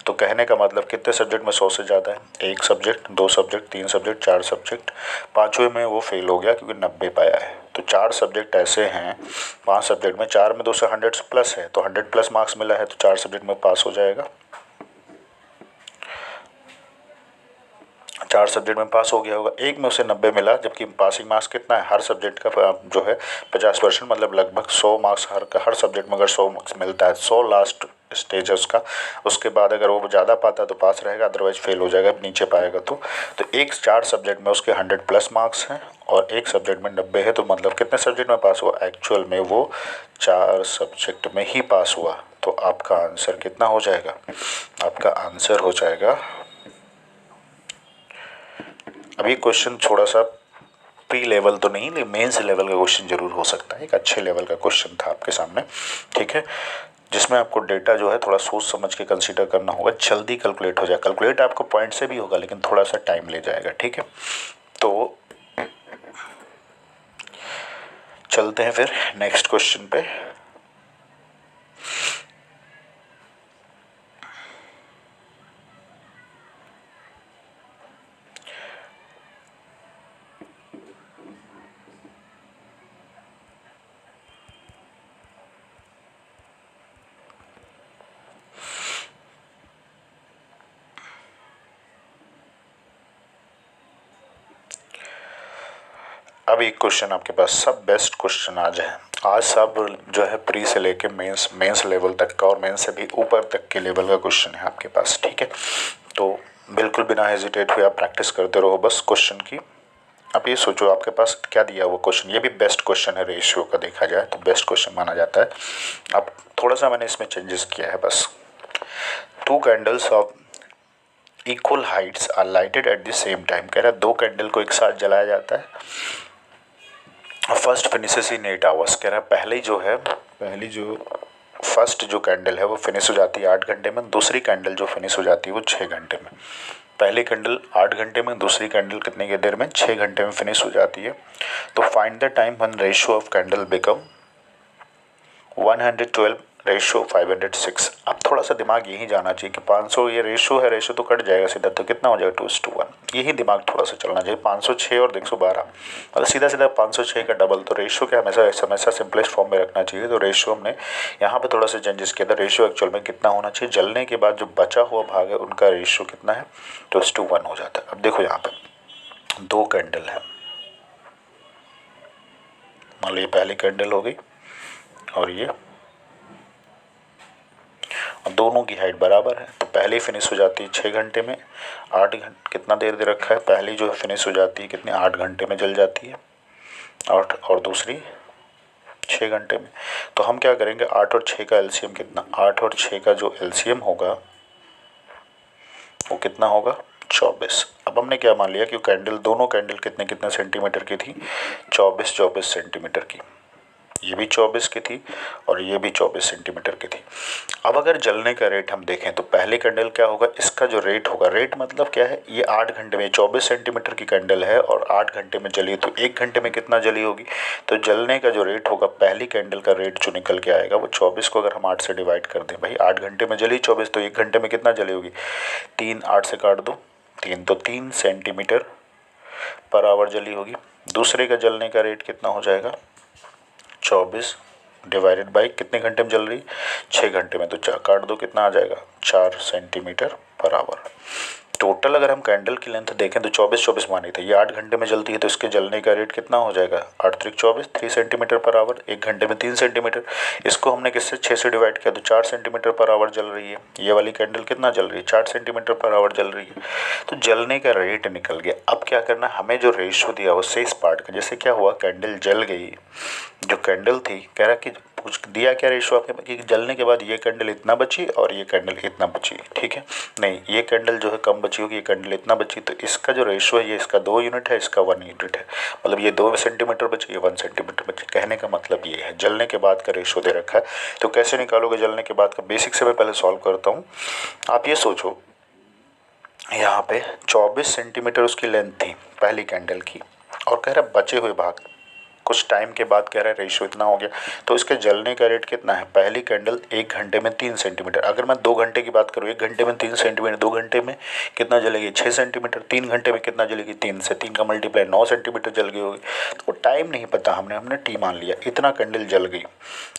तो कहने का मतलब कितने सब्जेक्ट में 100 से ज़्यादा है, एक सब्जेक्ट, 2 सब्जेक्ट, 3 सब्जेक्ट, 4 सब्जेक्ट, पाँचवें में वो फेल हो गया क्योंकि 90 पाया है। तो 4 सब्जेक्ट ऐसे हैं, 5 सब्जेक्ट में 4 में 2 से 100 प्लस है, तो 100 प्लस मार्क्स मिला है, तो 4 सब्जेक्ट में पास हो जाएगा, 4 सब्जेक्ट में पास हो गया होगा। एक में उसे 90 मिला, जबकि पासिंग मार्क्स कितना है हर सब्जेक्ट का जो है 50%, मतलब लगभग 100 मार्क्स हर सब्जेक्ट में अगर 100 मार्क्स मिलता है, 100 लास्ट स्टेज है उसका, उसके बाद अगर वो ज़्यादा पाता है तो पास रहेगा, अदरवाइज फेल हो जाएगा नीचे पाएगा। तो एक 4 सब्जेक्ट में उसके 100 प्लस मार्क्स हैं और एक सब्जेक्ट में 90 है, तो मतलब कितने सब्जेक्ट में पास हुआ, एक्चुअल में वो 4 सब्जेक्ट में ही पास हुआ। तो आपका आंसर कितना हो जाएगा, आपका आंसर हो जाएगा, अभी क्वेश्चन थोड़ा सा प्री लेवल तो नहीं, लेकिन मेंस लेवल का क्वेश्चन जरूर हो सकता है, एक अच्छे लेवल का क्वेश्चन था आपके सामने, ठीक है, जिसमें आपको डेटा जो है थोड़ा सोच समझ के कंसीडर करना होगा, जल्दी कैलकुलेट हो जाए, कैलकुलेट आपको पॉइंट से भी होगा लेकिन थोड़ा सा टाइम ले जाएगा, ठीक है। तो चलते हैं फिर नेक्स्ट क्वेश्चन पे। अब एक क्वेश्चन आपके पास, सब बेस्ट क्वेश्चन आज है। आज सब जो है प्री से लेके मेंस लेवल तक का और मेंस से भी ऊपर तक के लेवल का क्वेश्चन है आपके पास, ठीक है। तो बिल्कुल बिना हेजिटेट हुए आप प्रैक्टिस करते रहो बस क्वेश्चन की। अब ये सोचो आपके पास क्या दिया हुआ क्वेश्चन, ये भी बेस्ट क्वेश्चन है रेशियो का, देखा जाए तो बेस्ट क्वेश्चन माना जाता है। अब थोड़ा सा मैंने इसमें चेंजेस किया है बस। 2 candles of equal heights are lighted at the same time. कह रहा है 2 कैंडल को एक साथ जलाया जाता है। फर्स्ट फिनिशेस इन 8 आवर्स। कह रहा है पहली जो फर्स्ट जो कैंडल है वो फिनिश हो जाती है 8 घंटे में, दूसरी कैंडल जो फिनिश हो जाती है वो 6 घंटे में। पहली कैंडल 8 घंटे में, दूसरी कैंडल कितने की देर में, 6 घंटे में फिनिश हो जाती है। तो find the time when ratio of candle become 112 ratio 506। अब थोड़ा सा दिमाग यही जाना चाहिए कि 500 ये रेशियो है, रेशियो तो कट जाएगा सीधा, तो कितना हो जाएगा 2:1। यही दिमाग थोड़ा सा चलना चाहिए। 506 और 112, मतलब सीधा सीधा 506 का डबल। तो रेशियो क्या हमेशा सिंपलेस्ट फॉर्म में रखना चाहिए। तो रेशियो हमने यहाँ पे थोड़ा सा चेंजेस किया था। रेशियो एक्चुअल में कितना होना चाहिए, जलने के बाद जो बचा हुआ भाग है उनका रेशियो कितना है, 2:1 हो जाता है। अब देखो यहाँ पे 2 कैंडल है, मान लो ये पहली कैंडल हो गई और ये, दोनों की हाइट बराबर है। तो पहली फिनिश हो जाती है 6 घंटे में, 8 घंटे कितना देर दे रखा है, पहली जो है फिनिश हो जाती है कितने 8 घंटे में जल जाती है, और दूसरी 6 घंटे में। तो हम क्या करेंगे, 8 और 6 का एलसीएम कितना, 8 और 6 का जो एलसीएम होगा वो कितना होगा, 24। अब हमने क्या मान लिया कि दोनों कैंडल कितने कितने सेंटीमीटर की थी, 24 सेंटीमीटर की। ये भी 24 की थी और ये भी 24 सेंटीमीटर की थी। अब अगर जलने का रेट हम देखें तो पहले कैंडल क्या होगा, इसका जो रेट होगा, रेट मतलब क्या है, ये 8 घंटे में 24 सेंटीमीटर की कैंडल है और 8 घंटे में जली, तो 1 घंटे में कितना जली होगी। तो जलने का जो रेट होगा, पहली कैंडल का रेट जो निकल के आएगा वो 24 को अगर हम 8 से डिवाइड कर दें, भाई 8 घंटे में जली 24, तो 1 घंटे में कितना जली होगी, 3, 8 से काट दो 3, तो 3 सेंटीमीटर पर आवर जली होगी। दूसरे का जलने का रेट कितना हो जाएगा, 24 डिवाइडेड बाई कितने घंटे में जल रही, 6 घंटे में, तो काट दो कितना आ जाएगा, 4 सेंटीमीटर पर आवर। टोटल अगर हम कैंडल की लेंथ देखें तो 24 मानी थी, ये 8 घंटे में जलती है, तो इसके जलने का रेट कितना हो जाएगा, 8 त्रिक 24, 3 सेंटीमीटर पर आवर, 1 घंटे में 3 सेंटीमीटर। इसको हमने किससे 6 से डिवाइड किया तो 4 सेंटीमीटर पर आवर जल रही है। ये वाली कैंडल कितना जल रही है, 4 सेंटीमीटर पर आवर जल रही है। तो जलने का रेट निकल गया। अब क्या करना, हमें जो रेशो दिया उससे इस पार्ट का, जैसे क्या हुआ, कैंडल जल गई, जो कैंडल थी, कह रहा कि पूछ दिया क्या रेशो आपके, कि जलने के बाद ये कैंडल इतना बची और ये कैंडल इतना बची, ठीक है। नहीं, ये कैंडल जो है कम बची होगी, ये कैंडल इतना बची, तो इसका जो रेशो है, ये इसका 2 यूनिट है, इसका 1 यूनिट है, मतलब ये 2 सेंटीमीटर बची, ये 1 सेंटीमीटर बची। कहने का मतलब ये है, जलने के बाद का रेशो दे रखा है। तो कैसे निकालोगे जलने के बाद का, बेसिक से मैं पहले सॉल्व करता हूँ। आप ये सोचो, यहाँ पे 24 सेंटीमीटर उसकी लेंथ थी पहली कैंडल की, और कह रहा बचे हुए भाग कुछ टाइम के बाद, कह रहा है रेशो इतना हो गया, तो इसके जलने का रेट कितना है, पहली कैंडल 1 घंटे में 3 सेंटीमीटर। अगर मैं 2 घंटे की बात करूँ, 1 घंटे में 3 सेंटीमीटर, 2 घंटे में कितना जलेगी, 6 सेंटीमीटर, 3 घंटे में कितना जलेगी, 3 से 3 का मल्टीप्लाई 9 सेंटीमीटर जल गई होगी। तो टाइम नहीं पता, हमने टी मान लिया, इतना कैंडल जल गई।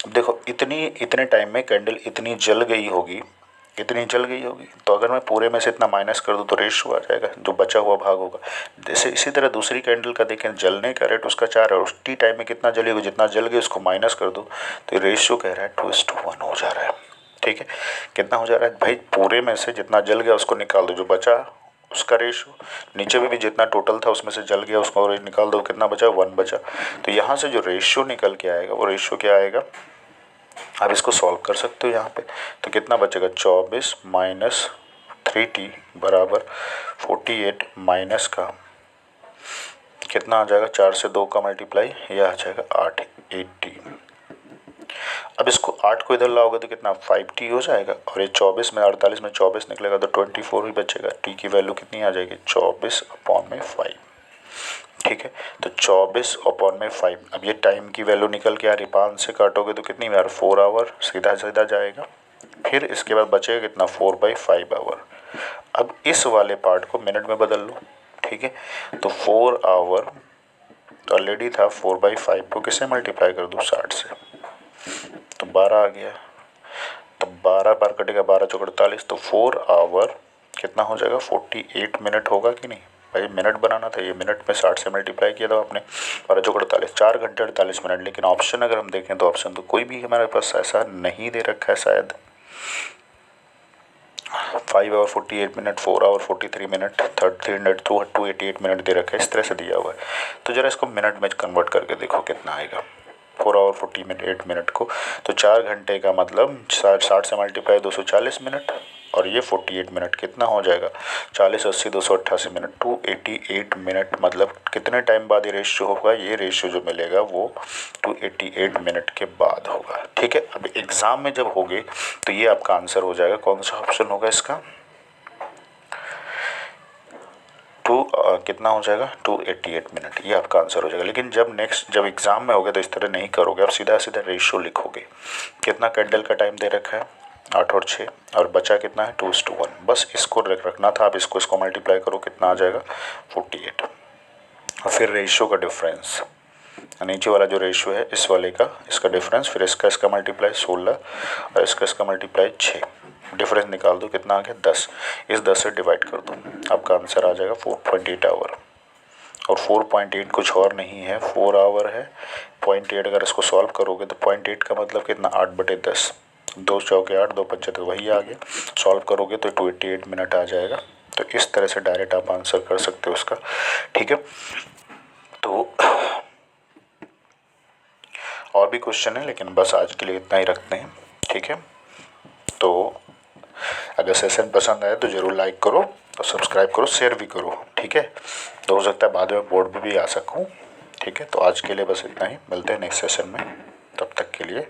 अब देखो इतने टाइम में कैंडल इतनी जल गई होगी, तो अगर मैं पूरे में से इतना माइनस कर दूं तो रेशो आ जाएगा, जो बचा हुआ भाग होगा। जैसे इसी तरह दूसरी कैंडल का देखें, जलने का रेट उसका 4 है, उस टी टाइम में कितना जलेगा, जितना जल गई उसको माइनस कर दो, तो रेशियो कह रहा है 2:1 हो जा रहा है, ठीक है। कितना हो जा रहा है भाई, पूरे में से जितना जल गया उसको निकाल दो, जो बचा उसका रेशो, नीचे में भी जितना टोटल था उसमें से जल गया उसको निकाल दो, कितना बचा, 1 बचा। तो यहाँ से जो रेशियो निकल के आएगा वो रेशियो क्या आएगा, आप इसको सॉल्व कर सकते हो यहाँ पे। तो कितना बचेगा, 24 माइनस 3t बराबर 48 माइनस का कितना आ जाएगा, 4 से 2 का मल्टीप्लाई, यह आ जाएगा 8, 8t। अब इसको 8 को इधर लाओगे तो कितना 5t हो जाएगा, और ये 24 में 48 में 24 निकलेगा तो 24 ही बचेगा। t की वैल्यू कितनी आ जाएगी, 24/5, ठीक है। तो 24/5। अब ये टाइम की वैल्यू निकल के आ रही, 5 से काटोगे तो कितनी यार, 4 आवर, सीधा सीधा जाएगा। फिर इसके बाद बचेगा कितना, 4/5 आवर। अब इस वाले पार्ट को मिनट में बदल लो, ठीक है। तो 4 आवर तो ऑलरेडी था, 4/5 को किससे मल्टीप्लाई कर दूँ, 60 से, तो 12 आ गया। तो 12 बार कटेगा, 12 चौक 48, तो 4 आवर कितना हो जाएगा, 48 मिनट होगा कि नहीं, भाई मिनट बनाना था, ये मिनट में 60 से मल्टीप्लाई किया था आपने, 12×48 4 घंटे 48 मिनट। लेकिन ऑप्शन अगर हम देखें तो ऑप्शन तो कोई भी हमारे पास ऐसा नहीं दे रखा है शायद। 5 hour 48 minute, 4 hour 43 minute, 288 minute दे रखा है, इस तरह से दिया हुआ है। तो ज़रा इसको मिनट में कन्वर्ट करके देखो कितना आएगा। 4 आवर 48 मिनट को तो 4 घंटे का मतलब 60 से मल्टीप्लाई 240 मिनट, और ये 48 मिनट कितना हो जाएगा, 40 80 288 मिनट, 288 मिनट। मतलब कितने टाइम बाद ये रेशियो होगा, ये रेशियो जो मिलेगा वो 288 मिनट के बाद होगा। ठीक है, अब एग्ज़ाम में जब होगे तो ये आपका आंसर हो जाएगा। कौन सा ऑप्शन होगा इसका, कितना हो जाएगा 288 मिनट, ये आपका आंसर हो जाएगा। लेकिन जब एग्ज़ाम में होगे तो इस तरह नहीं करोगे, आप सीधा सीधा रेशियो लिखोगे। कितना कैंडल का टाइम दे रखा है 8 और 6, और बचा कितना है 2:1। बस इसको रखना था। आप इसको मल्टीप्लाई करो, कितना आ जाएगा 48। और फिर रेशियो का डिफरेंस, नीचे वाला जो रेशियो है इस वाले का, इसका डिफरेंस, फिर इसका मल्टीप्लाई 16 और इसका मल्टीप्लाई 6, डिफरेंस निकाल दो, कितना आ गया 10। इस 10 से डिवाइड कर दो, आपका आंसर आ जाएगा 4.8 आवर। और 4.8 कुछ और नहीं है, 4 आवर है। 0.8 अगर इसको सॉल्व करोगे तो 0.8 का मतलब कितना 8/10, 2 चौके 8, 2 पंचे तो वही आ गया। सॉल्व करोगे तो 288 मिनट आ जाएगा। तो इस तरह से डायरेक्ट आप आंसर कर सकते हो उसका। ठीक है, तो और भी क्वेश्चन है लेकिन बस आज के लिए इतना ही रखते हैं। ठीक है, तो अगर सेशन पसंद आए तो ज़रूर लाइक करो और सब्सक्राइब करो, शेयर भी करो। ठीक है, तो हो सकता है बाद में बोर्ड पे भी आ सकूँ। ठीक है, तो आज के लिए बस इतना ही, मिलते हैं नेक्स्ट सेशन में, तब तक के लिए